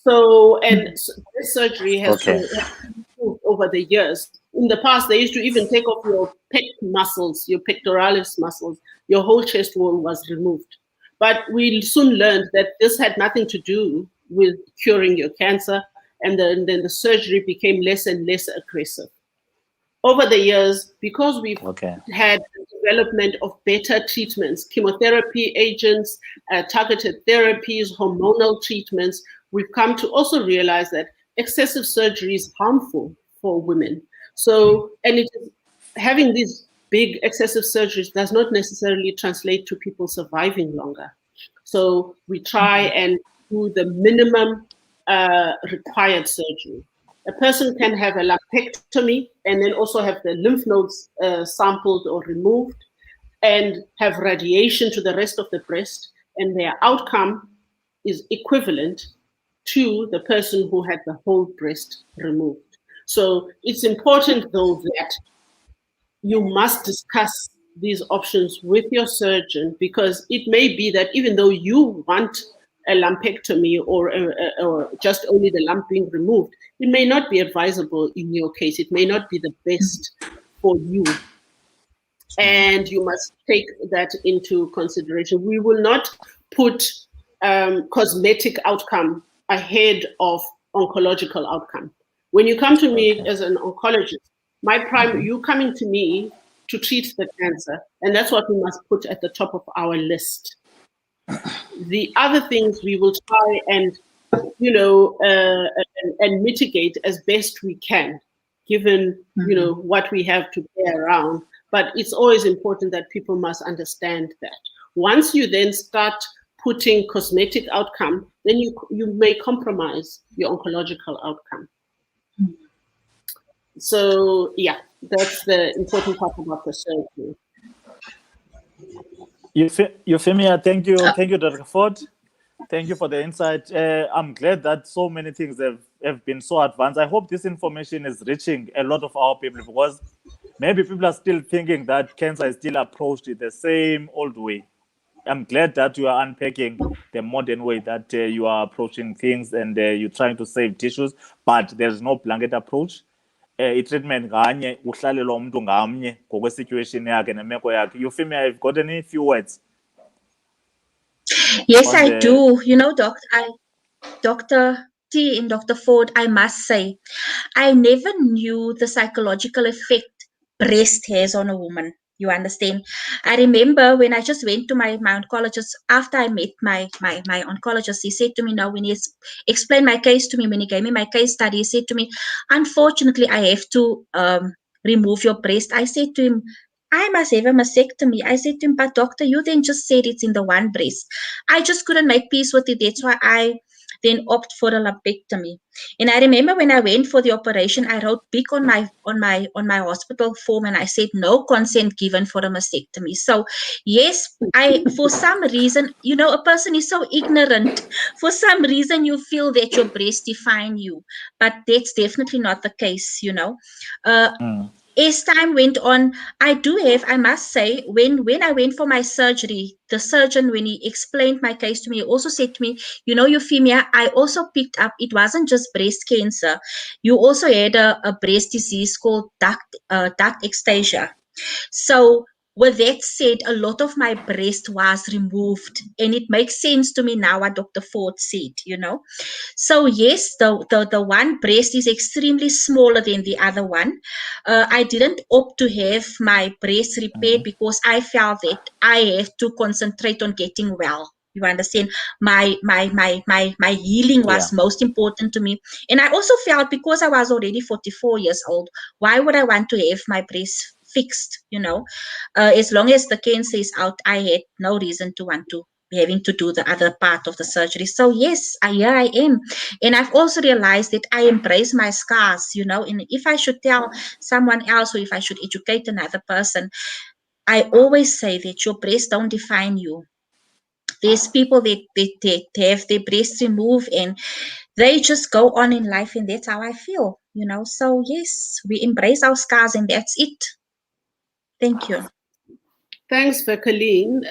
S2: So, and this surgery has improved over the years. In the past, they used to even take off your pec muscles, your pectoralis muscles. Your whole chest wall was removed. But we soon learned that this had nothing to do with curing your cancer, and then the surgery became less and less aggressive. Over the years, because we've had development of better treatments, chemotherapy agents, targeted therapies, hormonal treatments, we've come to also realize that excessive surgery is harmful for women. So, and having these big excessive surgeries does not necessarily translate to people surviving longer. So we try and do the minimum required surgery. A person can have a lumpectomy and then also have the lymph nodes sampled or removed and have radiation to the rest of the breast, and their outcome is equivalent to the person who had the whole breast removed. So it's important, though, that you must discuss these options with your surgeon, because it may be that even though you want a lumpectomy or just only the lump being removed, it may not be advisable in your case. It may not be the best for you. And you must take that into consideration. We will not put cosmetic outcome ahead of oncological outcome. When you come to me as an oncologist, you coming to me to treat the cancer, and that's what we must put at the top of our list. The other things we will try and, and mitigate as best we can, given, what we have to bear around. But it's always important that people must understand that. Once you then start putting cosmetic outcome, then you may compromise your oncological outcome. So, yeah, that's the important part about the surgery.
S1: Euphemia, thank you, Dr. Ford. Thank you for the insight. I'm glad that so many things have been so advanced. I hope this information is reaching a lot of our people, because maybe people are still thinking that cancer is still approached the same old way. I'm glad that you are unpacking the modern way that you are approaching things, and you're trying to save tissues, but there's no blanket approach. I-treatment nganye uhlalelwa umuntu ngamnye ngokwe-situation yakhe nemeko yakhe. Euphemia, I've got any few words?
S3: Yes, I do. Dr. T and Dr. Ford, I must say, I never knew the psychological effect breast has on a woman. You understand? I remember when I just went to my oncologist, after I met my oncologist, he said to me, now when he explained my case to me, when he gave me my case study, he said to me, unfortunately, I have to remove your breast. I said to him, I must have a mastectomy. I said to him, but doctor, you then just said it's in the one breast. I just couldn't make peace with it. That's why I then opt for a lumpectomy. And I remember when I went for the operation, I wrote big on my hospital form, and I said no consent given for a mastectomy. So yes, for some reason, a person is so ignorant. For some reason, you feel that your breasts define you, but that's definitely not the case. As time went on, I must say, when I went for my surgery, the surgeon, when he explained my case to me, he also said to me, Euphemia, I also picked up, it wasn't just breast cancer. You also had a breast disease called duct ectasia. So with that said, a lot of my breast was removed, and it makes sense to me now what Dr. Ford said, So yes, the one breast is extremely smaller than the other one. I didn't opt to have my breast repaired because I felt that I have to concentrate on getting well. You understand? My healing was most important to me. And I also felt, because I was already 44 years old, why would I want to have my breast fixed? As long as the cancer is out, I had no reason to want to having to do the other part of the surgery. So yes, here I am. And I've also realized that I embrace my scars, and if I should tell someone else, or if I should educate another person, I always say that your breasts don't define you. There's people that have their breasts removed and they just go on in life, and that's how I feel, So yes, we embrace our scars, and that's it. Thank you.
S2: Thanks, Colleen.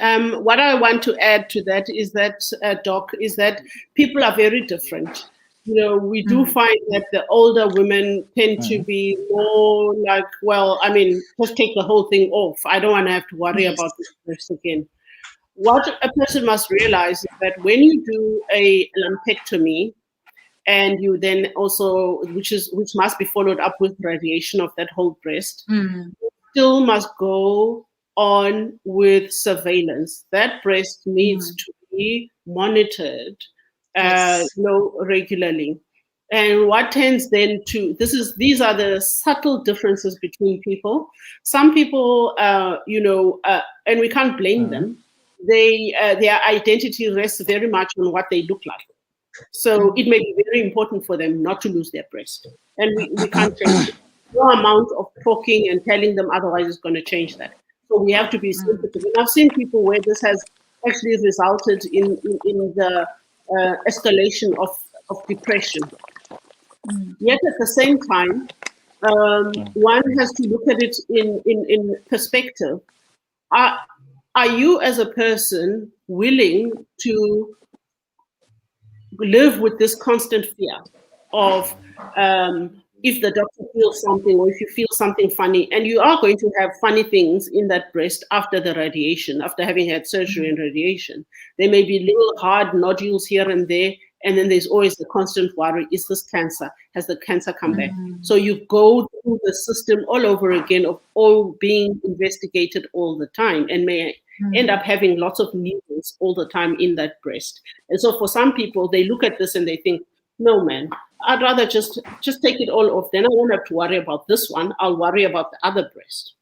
S2: What I want to add to that is that, Doc, is that people are very different. We do find that the older women tend to be more like, well, I mean, just take the whole thing off. I don't want to have to worry about this again. What a person must realize is that when you do a lumpectomy, and you then also, which must be followed up with radiation of that whole breast, you still must go on with surveillance. That breast needs to be monitored, regularly. And what tends then to, these are the subtle differences between people. Some people, and we can't blame them. Their identity rests very much on what they look like. So it may be very important for them not to lose their breast. And we can't change it. No amount of talking and telling them otherwise is going to change that. So we have to be sensitive. And I've seen people where this has actually resulted in the escalation of depression. Yet at the same time, one has to look at it in perspective. Are you as a person willing to live with this constant fear of if the doctor feels something, or if you feel something funny, and you are going to have funny things in that breast after the radiation, after having had surgery and radiation. There may be little hard nodules here and there, and then there's always the constant worry, is this cancer? Has the cancer come back? So you go through the system all over again of all being investigated all the time, and may end up having lots of needles all the time in that breast. And so for some people, they look at this and they think, no, man, I'd rather just take it all off. Then I won't have to worry about this one. I'll worry about the other breast.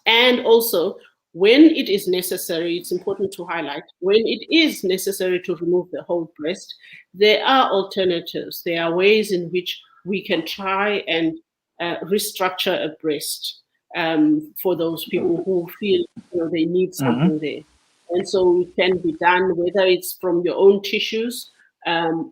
S2: And also, when it is necessary, it's important to highlight, when it is necessary to remove the whole breast, there are alternatives. There are ways in which we can try and restructure a breast for those people who feel they need something there. And so it can be done, whether it's from your own tissues,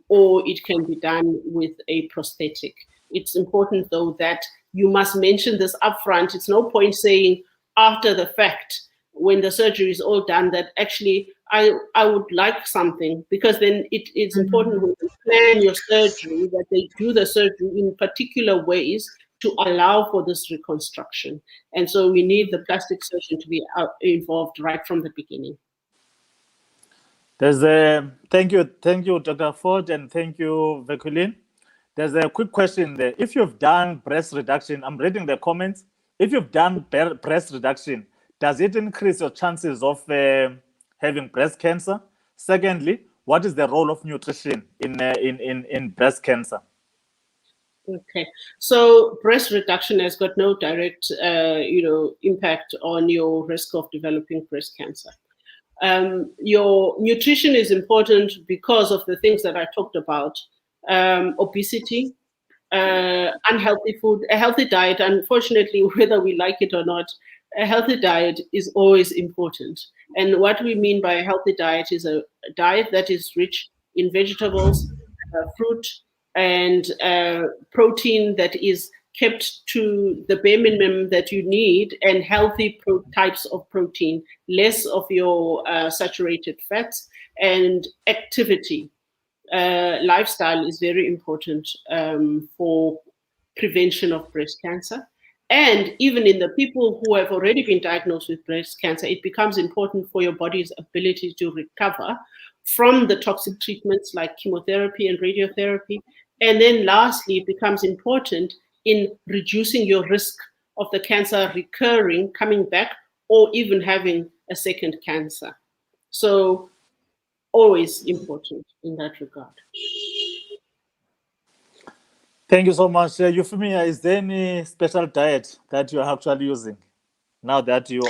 S2: or it can be done with a prosthetic. It's important, though, that you must mention this upfront. It's no point saying after the fact, when the surgery is all done, that actually I would like something, because then it's important when you plan your surgery that they do the surgery in particular ways to allow for this reconstruction. And so we need the plastic surgeon to be involved right from the beginning.
S1: Thank you, Dr. Ford, and thank you, Vekulin. There's a quick question there. If you've done breast reduction, I'm reading the comments. If you've done breast reduction, does it increase your chances of having breast cancer? Secondly, what is the role of nutrition in breast cancer?
S2: Okay, so breast reduction has got no direct, impact on your risk of developing breast cancer. Your nutrition is important because of the things that I talked about: obesity, unhealthy food, a healthy diet. Unfortunately, whether we like it or not, a healthy diet is always important. And what we mean by a healthy diet is a diet that is rich in vegetables, fruit, and protein that is kept to the bare minimum that you need, and healthy types of protein, less of your saturated fats, and activity. Lifestyle is very important for prevention of breast cancer. And even in the people who have already been diagnosed with breast cancer, it becomes important for your body's ability to recover from the toxic treatments like chemotherapy and radiotherapy. And then lastly, it becomes important in reducing your risk of the cancer recurring, coming back, or even having a second cancer. So always important in that regard.
S1: Thank you so much. Euphemia, is there any special diet that you are actually using now that you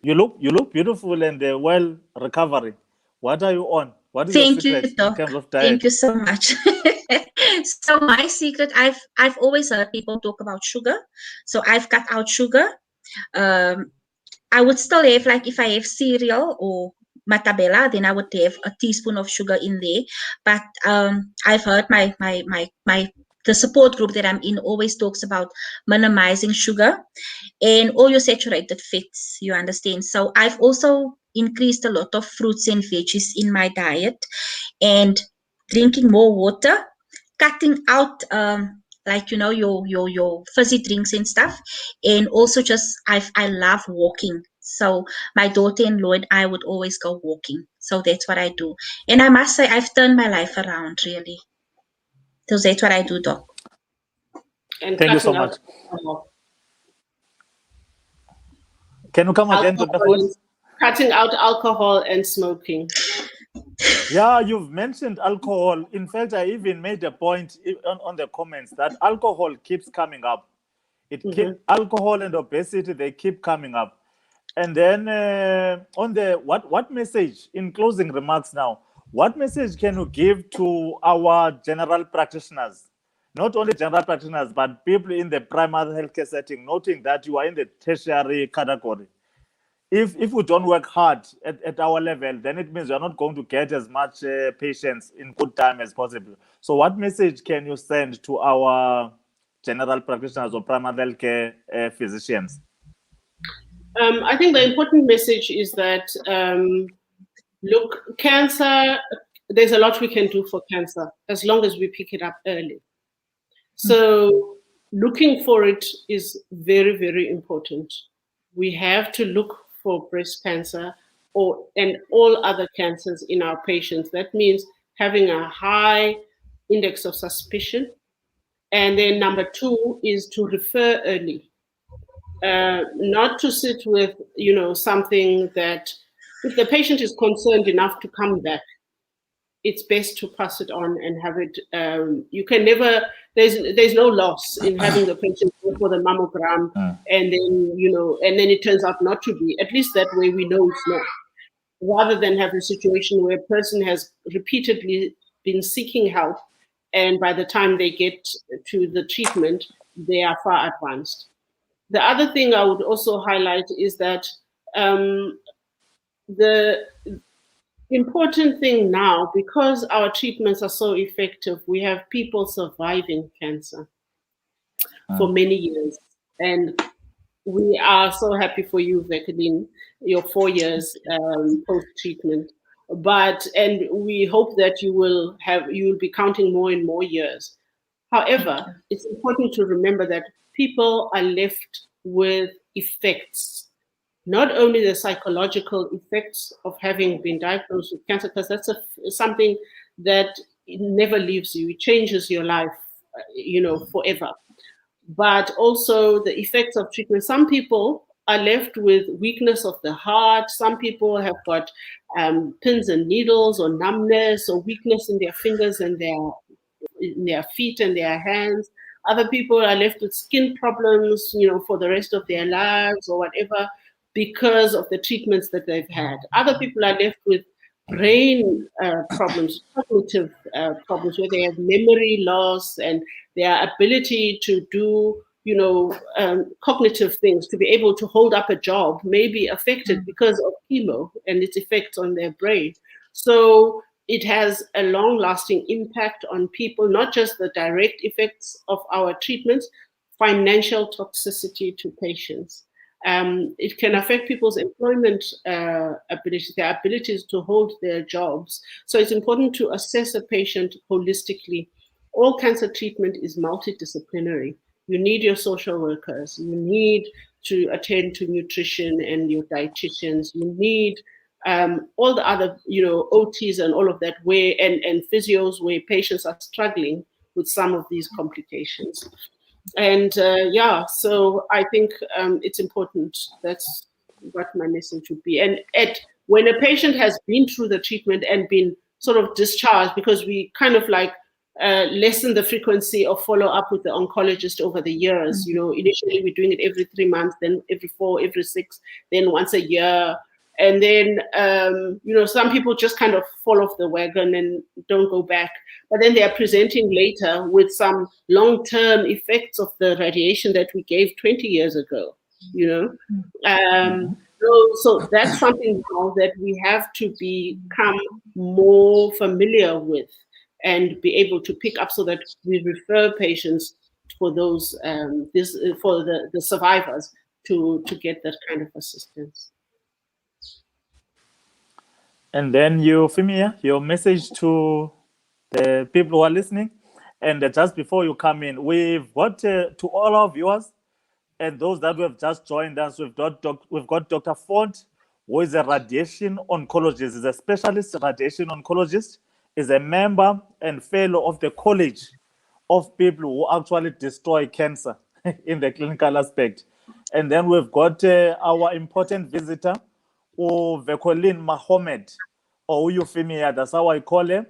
S1: look beautiful and well recovering? What are you on? What is your
S3: Thank you,
S1: secret in
S3: Doc.
S1: terms of diet?
S3: Thank you so much. So my secret, I've always heard people talk about sugar. So I've cut out sugar. I would still have, like, if I have cereal or matabela, then I would have a teaspoon of sugar in there. But I've heard the support group that I'm in always talks about minimizing sugar and all your saturated fats, you understand. So I've also increased a lot of fruits and veggies in my diet, and drinking more water, cutting out your fizzy drinks and stuff, and also just I love walking. So my daughter-in-law and I would always go walking. So that's what I do, and I must say I've turned my life around, really. So that's what I do, Doc.
S2: And
S1: Thank you so much. Can you come again to the voice?
S2: Cutting out alcohol and smoking.
S1: Yeah, you've mentioned alcohol. In fact, I even made a point on the comments that alcohol keeps coming up. Alcohol and obesity, they keep coming up. And then on the what message, in closing remarks now, what message can you give to our general practitioners? Not only general practitioners, but people in the primary healthcare setting, noting that you are in the tertiary category. If we don't work hard at our level, then it means we're not going to get as much patients in good time as possible. So what message can you send to our general practitioners or primary healthcare physicians?
S2: I think the important message is that, look, cancer, there's a lot we can do for cancer as long as we pick it up early. So looking for it is very, very important. We have to look for breast cancer and all other cancers in our patients. That means having a high index of suspicion. And then number two is to refer early. Not to sit with, something that, if the patient is concerned enough to come back, it's best to pass it on and have it. You can never. There's no loss in having the patient go for the mammogram, and then it turns out not to be. At least that way we know it's not. Rather than have a situation where a person has repeatedly been seeking help, and by the time they get to the treatment, they are far advanced. The other thing I would also highlight is that the important thing now, because our treatments are so effective, we have people surviving cancer for many years. And we are so happy for you, Vekaline, your 4 years post-treatment. And we hope that you will be counting more and more years. However, it's important to remember that people are left with effects, not only the psychological effects of having been diagnosed with cancer, because that's something that never leaves you. It changes your life, forever. But also the effects of treatment. Some people are left with weakness of the heart. Some people have got pins and needles or numbness or weakness in their fingers and their in their feet and their hands. Other people are left with skin problems, for the rest of their lives or whatever, because of the treatments that they've had. Other people are left with brain problems, cognitive problems, where they have memory loss and their ability to do, cognitive things, to be able to hold up a job, may be affected because of chemo and its effects on their brain. So it has a long-lasting impact on people, not just the direct effects of our treatments, financial toxicity to patients. It can affect people's employment ability, their abilities to hold their jobs. So it's important to assess a patient holistically. All cancer treatment is multidisciplinary. You need your social workers. You need to attend to nutrition and your dietitians. You need all the other, OTs and all of that, and physios where patients are struggling with some of these complications. And so I think it's important. That's what my message would be. And when a patient has been through the treatment and been sort of discharged, because we kind of like lessen the frequency of follow-up with the oncologist over the years. Initially we're doing it every 3 months, then every 4, every 6, then once a year. And then, some people just kind of fall off the wagon and don't go back. But then they are presenting later with some long-term effects of the radiation that we gave 20 years ago, So that's something now that we have to become more familiar with and be able to pick up, so that we refer patients for those, for the survivors to get that kind of assistance.
S1: And then Euphemia, your message to the people who are listening. And just before you come in, we've got to all our viewers and those that have just joined us, we've got Dr. Font, who is a radiation oncologist, is a specialist radiation oncologist, is a member and fellow of the College of People who actually destroy cancer in the clinical aspect. And then we've got our important visitor, Vekolin Mohammed, or Euphemia, that's how I call her.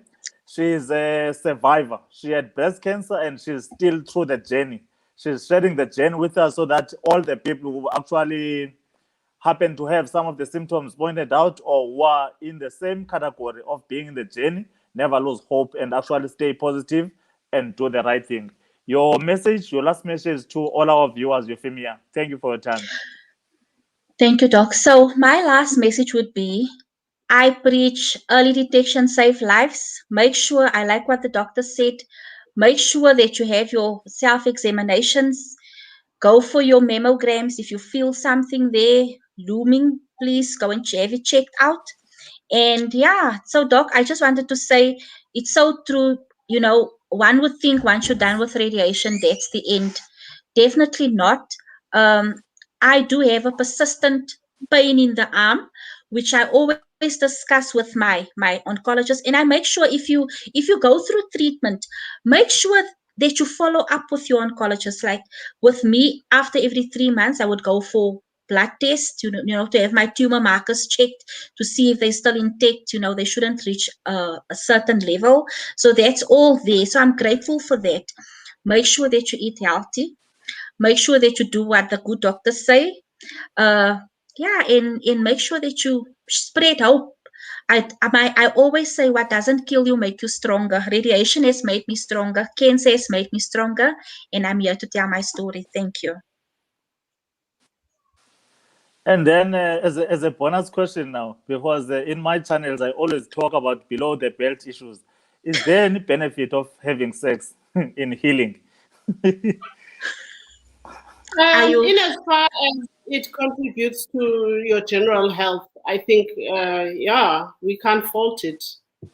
S1: She is a survivor. She had breast cancer and she's still through the journey. She's sharing the journey with us so that all the people who actually happen to have some of the symptoms pointed out or who are in the same category of being in the journey never lose hope and actually stay positive and do the right thing. Your last message to all our viewers, Euphemia. Thank you for your time.
S3: Thank you, Doc. So my last message would be, I preach early detection, save lives. Make sure, I like what the doctor said, make sure that you have your self-examinations. Go for your mammograms. If you feel something there looming, please go and have it checked out. And so Doc, I just wanted to say, it's so true. One would think once you're done with radiation, that's the end. Definitely not. I do have a persistent pain in the arm, which I always discuss with my oncologist. And I make sure if you go through treatment, make sure that you follow up with your oncologist. Like with me, after every 3 months, I would go for blood tests, to have my tumor markers checked to see if they're still intact. They shouldn't reach a certain level. So that's all there. So I'm grateful for that. Make sure that you eat healthy. Make sure that you do what the good doctors say. And make sure that you spread hope. I always say, what doesn't kill you make you stronger. Radiation has made me stronger. Cancer has made me stronger. And I'm here to tell my story. Thank you.
S1: And then as a bonus question now, because in my channels, I always talk about below the belt issues. Is there any benefit of having sex in healing?
S2: In as far as it contributes to your general health, I think, we can't fault it,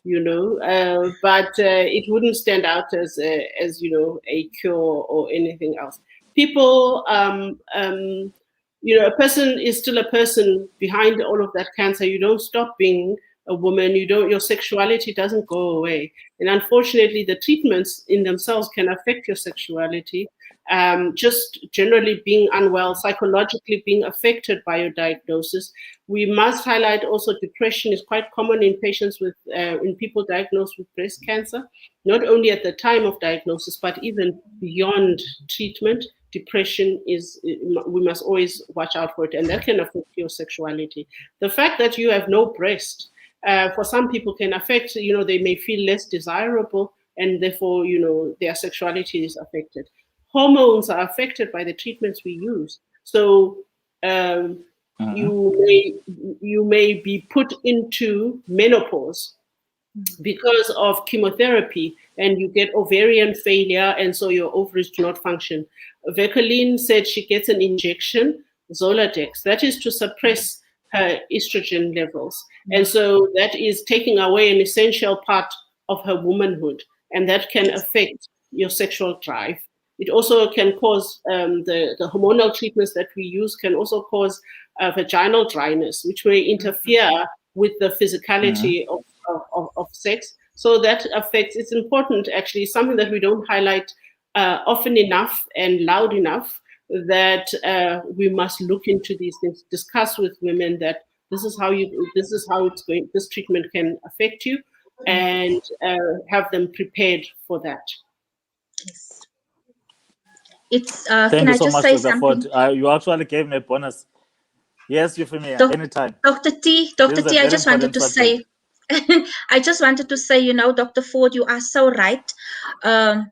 S2: but it wouldn't stand out as a cure or anything else. People, a person is still a person behind all of that cancer. You don't stop being a woman. Your sexuality doesn't go away. And unfortunately, the treatments in themselves can affect your sexuality. just generally being unwell, psychologically being affected by your diagnosis. We must highlight also depression is quite common in patients with, in people diagnosed with breast cancer, not only at the time of diagnosis, but even beyond treatment. Depression is, we must always watch out for it, and that can affect your sexuality. The fact that you have no breast, for some people can affect, they may feel less desirable, and therefore, their sexuality is affected. Hormones are affected by the treatments we use. So you may be put into menopause because of chemotherapy, and you get ovarian failure, and so your ovaries do not function. Vecoline said she gets an injection, Zoladex, that is to suppress her estrogen levels. And so that is taking away an essential part of her womanhood, and that can affect your sexual drive. It also can cause, the hormonal treatments that we use can also cause vaginal dryness, which may interfere with the physicality of sex. So that affects, it's important actually, something that we don't highlight often enough and loud enough, that we must look into these things, discuss with women that this is how it's going, this treatment can affect you, and have them prepared for that.
S3: Yes. It's
S1: Thank
S3: can
S1: you
S3: I
S1: so
S3: just
S1: much,
S3: say
S1: Dr.
S3: something?
S1: Ford. You actually gave me a bonus. Yes, Euphemia, anytime.
S3: Dr. T, I just wanted to say, I just wanted to say, Dr. Ford, you are so right. When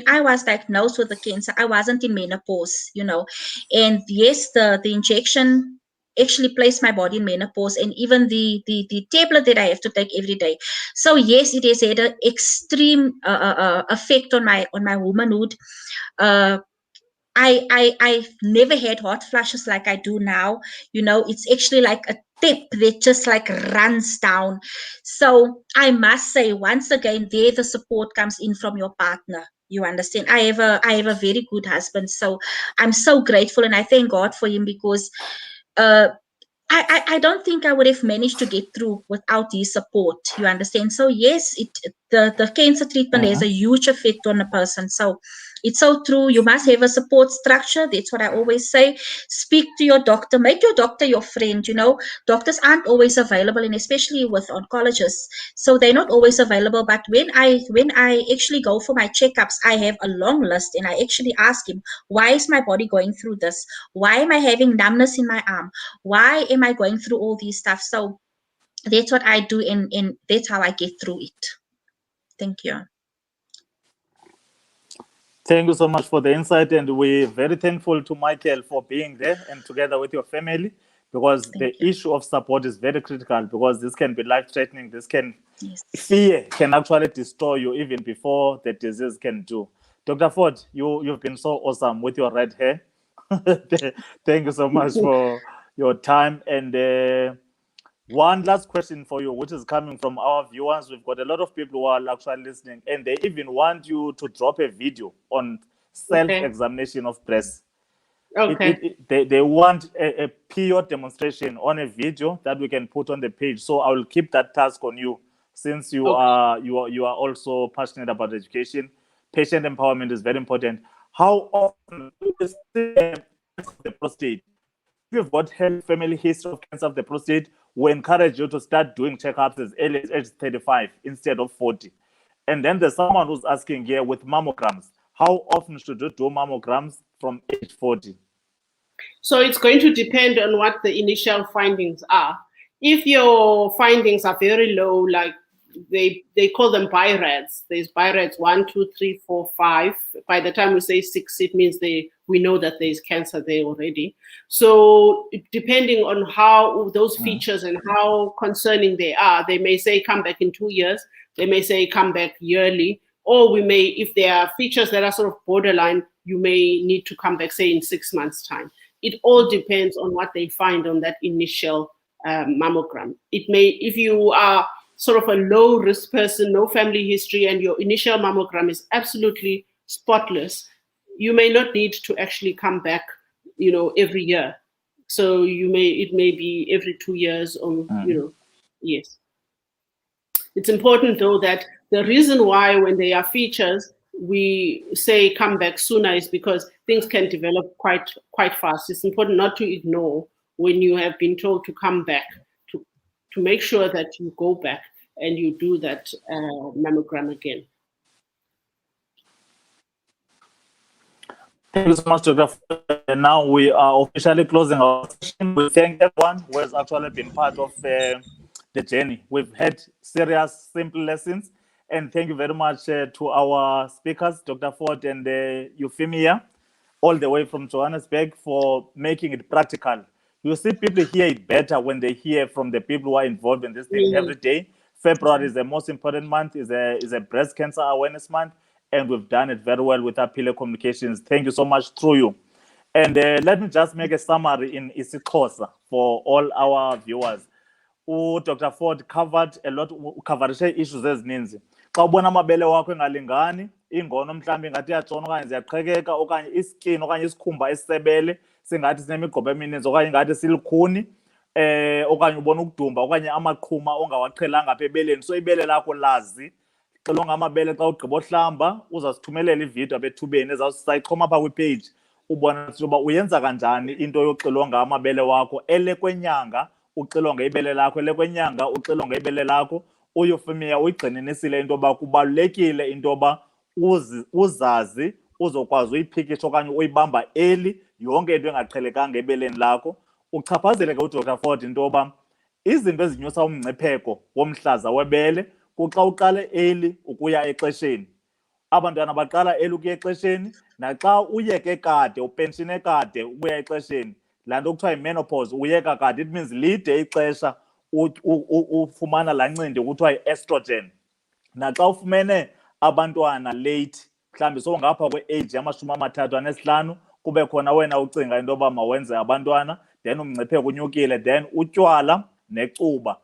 S3: I was diagnosed with the cancer, I wasn't in menopause, and yes, the injection actually placed my body in menopause, and even the tablet that I have to take every day. So yes, it has had an extreme effect on my womanhood. I've never had hot flushes like I do now. It's actually like a tip that just like runs down. So I must say, once again, there the support comes in from your partner. You understand? I have a very good husband, so I'm so grateful, and I thank God for him, because I don't think I would have managed to get through without his support. You understand? So yes, the cancer treatment has a huge effect on a person. So it's so true. You must have a support structure. That's what I always say. Speak to your doctor. Make your doctor your friend. Doctors aren't always available, and especially with oncologists, so they're not always available. But when I actually go for my checkups, I have a long list, and I actually ask him, why is my body going through this? Why am I having numbness in my arm? Why am I going through all these stuff? So that's what I do, and that's how I get through it. Thank you.
S1: Thank you so much for the insight, and we're very thankful to Michael for being there and together with your family, because the issue of support is very critical, because this can be life-threatening. This can, fear can actually destroy you even before the disease can do. Dr. Ford, you've been so awesome with your red hair. Thank you so much for your time. And one last question for you, which is coming from our viewers. We've got a lot of people who are actually listening, and they even want you to drop a video on self-examination of breast.
S2: Okay.
S1: They want a period demonstration on a video that we can put on the page. So I will keep that task on you, since you are also passionate about education. Patient empowerment is very important. How often is the prostate? If you've got family history of cancer of the prostate, we encourage you to start doing checkups as early as age 35 instead of 40. And then there's someone who's asking here with mammograms. How often should you do mammograms from age 40?
S2: So it's going to depend on what the initial findings are. If your findings are very low, like they call them BIRADS. There's BIRADS 1, 2, 3, 4, 5. By the time we say 6, it means we know that there's cancer there already. So depending on how those features and how concerning they are, they may say come back in 2 years. They may say come back yearly. Or we may, if there are features that are sort of borderline, you may need to come back, say, in 6 months' time. It all depends on what they find on that initial mammogram. It may, if you are sort of a low-risk person, no family history, and your initial mammogram is absolutely spotless, you may not need to actually come back, every year. So it may be every 2 years, or yes. It's important, though, that the reason why when there are features, we say come back sooner is because things can develop quite fast. It's important not to ignore when you have been told to come back, to make sure that you go back and you do that mammogram again.
S1: Thank you so much, Dr. And now we are officially closing our session. We thank everyone who has actually been part of the journey. We've had serious, simple lessons. And thank you very much to our speakers, Dr. Ford and Euphemia, all the way from Johannesburg, for making it practical. You see, people hear it better when they hear from the people who are involved in this thing every day. February is the most important month, is a breast cancer awareness month. And we've done it very well with our Appeal Communications. Thank you so much through you. And let me just make a summary in isiXhosa for all our viewers. Dr. Ford covered a lot, covered issues ezininzi. Xa ubona amabele wakho engalingani, ingono mhlawumbi ingathi iyatshona okanye ziyaqhekeka okanye iskin okanye isikhumba esisebele singathi sinemigqobo emininzi okanye ingathi silikhuni, okanye ubona ukudumba okanye amaqhuma ongawaqhelanga apha ebeleni. So ibele lakho lazi. Xilonga amabele xa ugqiba ohlamba uzasithumelela ividiyo apha ethubeni ezawusayixhoma apha kwipage ubona ukuba uyenza kanjani into yoxilonga amabele wakho elekwenyanga uxilonga ibele lakho elekwenyanga uxilonga ibele lakho. Uyofemia uyigxininisile into yoba kubalulekile into yoba uzazi uzokwazi uyiphikisha okanye uyibamba eli yonke into engaqhelekanga ebeleni lakho. Uchaphazele ke uDr. Ford into yoba izinto ezinyusa umngcipheko womhlaza webele kuxa uqale eli ukuya exesheni. Abantwana baqala eli ukuya exesheni, naxa uyeke kade upenshine kade ukuya exesheni, laa nto kuthiwa yi-menopause, uyeka kade, it means lide ixesha ufumana laa ncindi kuthiwa yi-estrogen. Naxa ufumene abantwana late, mhlawumbi sowungapha kwe-age yama-35 kube khona wena ucinga into yoba mawenze abantwana, then umngcipheko unyukile, then utywala necuba.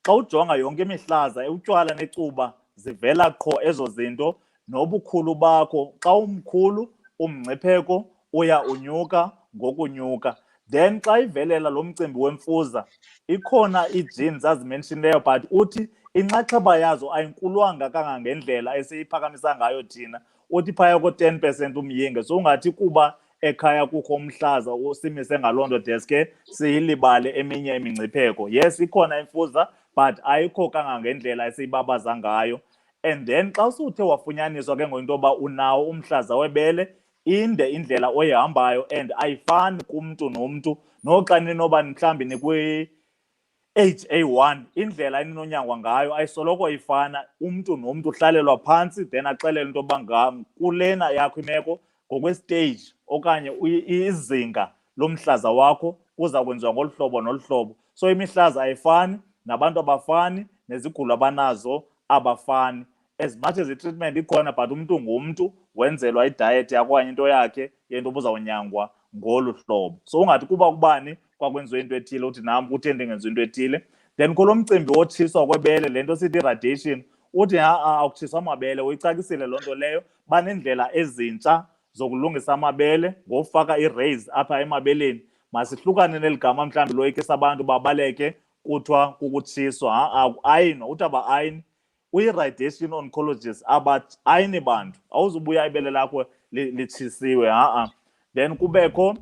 S1: Xa ujonga yonke imihlaza, utywala necuba zivela qho ezo zinto nobukhulu bakho. Xa umkhulu umngcipheko uya unyuka ngokunyuka. Then xa ivelela lo mcimbi wemfuza, ikhona ii-genes azimenshinileyo but uthi inxaxheba yazo ayinkulwanga kangangendlela esiyiphakamisa ngayo thina. Uthi phaya ko-10% umyinge. So ungathi kuba ekhaya kukho umhlaza simise ngaloo nto deske siyilibale eminye imingcipheko. Yes, ikhona imfuza but ayikho kangangendlela esiyibabaza ngayo. And then xa usuthe wafunyaniswa ke ngoyinto yoba unawo umhlaza webele, inde indlela oyihambayo and ayifani kumntu nomntu. Noxa ninoba mhlawumbi nikwi-HA1, indlela eninonyangwa ngayo ayisoloko ifana. Umntu nomntu uhlalelwa phantsi then axelelwe into yoba kulena yakho imeko ngokwestage okanye izinga lomhlaza wakho kuza kwenziwa ngolu hlobo nolu hlobo. So imihlaza ayifani, nabantu abafani, nezigulo abanazo abafani. As much as i-treatment ikhona but umntu ngumntu wenzelwa idiet yakho okanye into yakhe yento obuzawunyangwa ngolu hlobo. So ungathi kuba kubani kwakwenziwa into ethile uthi nam kutheni ndingenziwa into ethile. Then kulo mcimbi wotshiswa kwebele, le nto sithi iradiation, uthi akutshiswa amabele, uyicakisile loo nto leyo. Banendlela ezintsha zokulungisa amabele ngofaka i-rays apha emabeleni. Masihlukane neli gama mhlawumbi loyikisa abantu babaleke kuthiwa kukutshiswa. Ayino, uthi aba-ayini uyi-radiation oncologist ayini bantu, awuzubuya ibele lakho litshisiwe. Then kubekho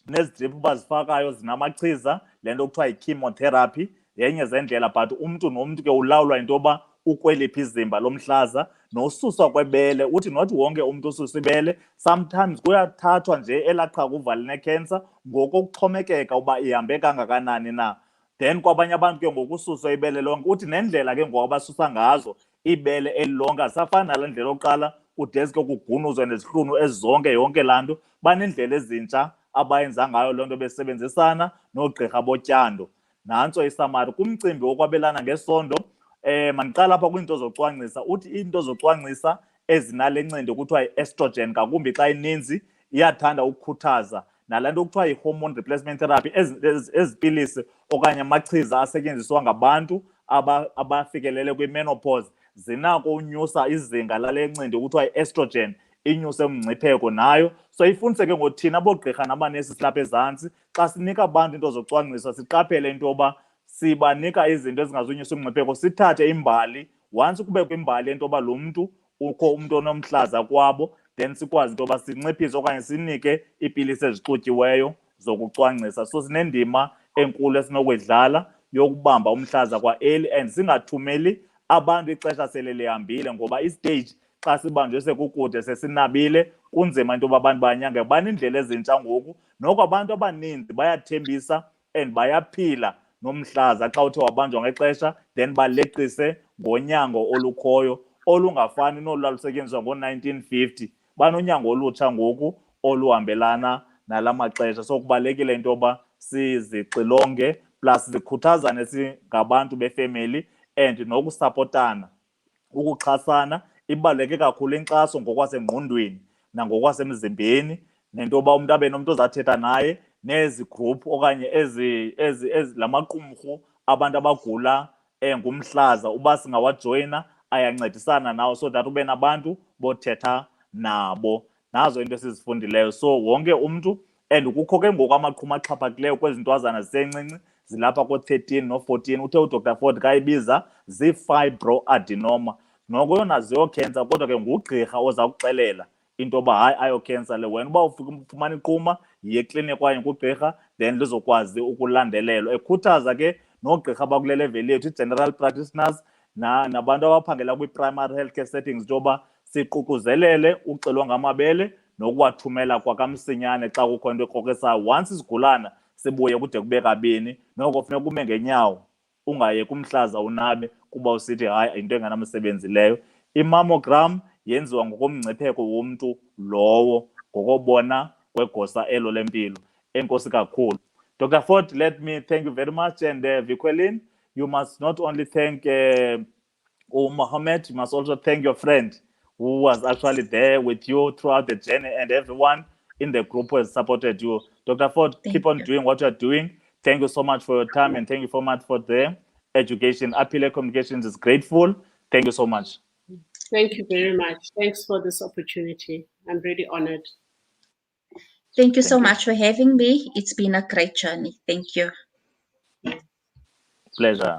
S1: nezidrip bazifakayo zinamachiza, le nto kuthiwa yi-chemotherapy, yenye zendlela. But umntu nomntu ke ulawulwa into yoba ukweliphi izimba lomhlaza nosuswa kwebele. Uthi not wonke umntu ususa ibele, sometimes kuyathathwa nje elaqha kuvali nekhensa ngokokuxhomekeka uba ihambe kangakanani na. Then kwabanye abantu ke ngokususwa ibele lonke, uthi nendlela ke ngoku abasusa ngazo ibele elilonke asafani nale ndlela yokuqala kudeske kugunuzwe nezihlunu ezonke yonke laa nto. Banendlela ezintsha abayenza ngayo loo nto besebenzisana noogqirha botyando. Nantso isamari kumcimbi wokwabelana ngesondo. Mandiqala apha kwiinto zocwangcisa. Uthi iinto zocwangcisa ezinale ncindi kuthiwa yi-estrogen, ngakumbi xa ininzi, iyathanda ukukhuthaza. Nalaa nto kuthiwa yi-hormone replacement therapy, ezipilisi okanye amachiza asetyenziswa ngabantu abafikelele kwi-menopause zinako unyusa izinga lale ncindi kuthiwa yi-estrogen, inyuse umngcipheko nayo. So ifundise ke ngothina boogqirha namanesi silapha ezantsi, xa sinika abantu into zocwangcisa siqaphele into yoba sibanika izinto ezingazunyusa umngcipheko. Sithathe imbali, once kubekho imbali into yoba lo mntu ukho umuntu onomhlaza kwabo, then sikwazi into yoba sinciphise okanye sinike iipilisi ezixutyiweyo zokucwangcisa. So sinendima enkulu esinokuyidlala yokubamba umhlaza kwa-early and singathumeli abantu ixesha sele lihambile, ngoba istage xa sibanjwe sekukude sesinabile kunzima into yoba abantu banyange. Baneendlela ezintsha ngoku, noko abantu abaninzi bayathembisa and bayaphila nomhlaza xa uthe wabanjwa ngexesha, then baleqise ngonyango olukhoyo olungafani nolu lwalusetyenziswa ngo-1950. Banonyango olutsha ngoku oluhambelana nala maxesha. So kubalulekile into yoba sizixilonge plus zikhuthazane singabantu befemeli and nokusapotana, ukuxhasana. Ibaluleke kakhulu inkxaso ngokwasengqondweni nangokwasemzimbeni, nento yoba umntu abe nomntu ozathetha naye, nezi group okanye la maqumrhu abantu abagula ngumhlaza uba singawajoyina ayancedisana nawo, so that ube nabantu bothetha nabo. Nazo into esizifundileyo. So wonke umntu, and kukho ke ngoku amaqhuma axhaphakileyo kwezi ntwazana zisencinci zilapha ko-13 no-14, uthe uDr Ford kayibiza zii-fibroadenoma. Noko yona ziyokhensa, kodwa ke ngugqirha oza kuxelela into yoba hayi ayokhensa le. Wena uba ufumana iqhuma, yiye ekliniki okanye kugqirha, then lizokwazi ukulandelelwa. Ekhuthaza ke noogqirha bakule level yethu, i-general practitioners nabantu abaphangela kwi-primary healthcare settings, into yoba siququzelele uxilonga amabele nokuwathumela kwakamsinyane xa kukho into ekrokrisa. Once isigulana sibuye kude kube kabini, noko funeka ume ngenyawo, ungayeki umhlaza unabe kuba usithi hayi into engenamsebenzi leyo. I-mammogram yenziwa ngokomngcipheko womntu lowo, ngokobona kwegosa elo lempilo. Enkosi kakhulu. Dr. Ford, let me thank you very much. And Vikwelin, you must not only thank Mohammed, you must also thank your friend who was actually there with you throughout the journey, and everyone in the group who has supported you. Dr. Ford, keep on doing what you're doing. Thank you so much for your time, and thank you so much for the education. Apile Communications is grateful. Thank you so much.
S2: Thank you very much. Thanks for this opportunity. I'm really honored.
S3: Thank you so much for having me. It's been a great journey. Thank you.
S1: Pleasure.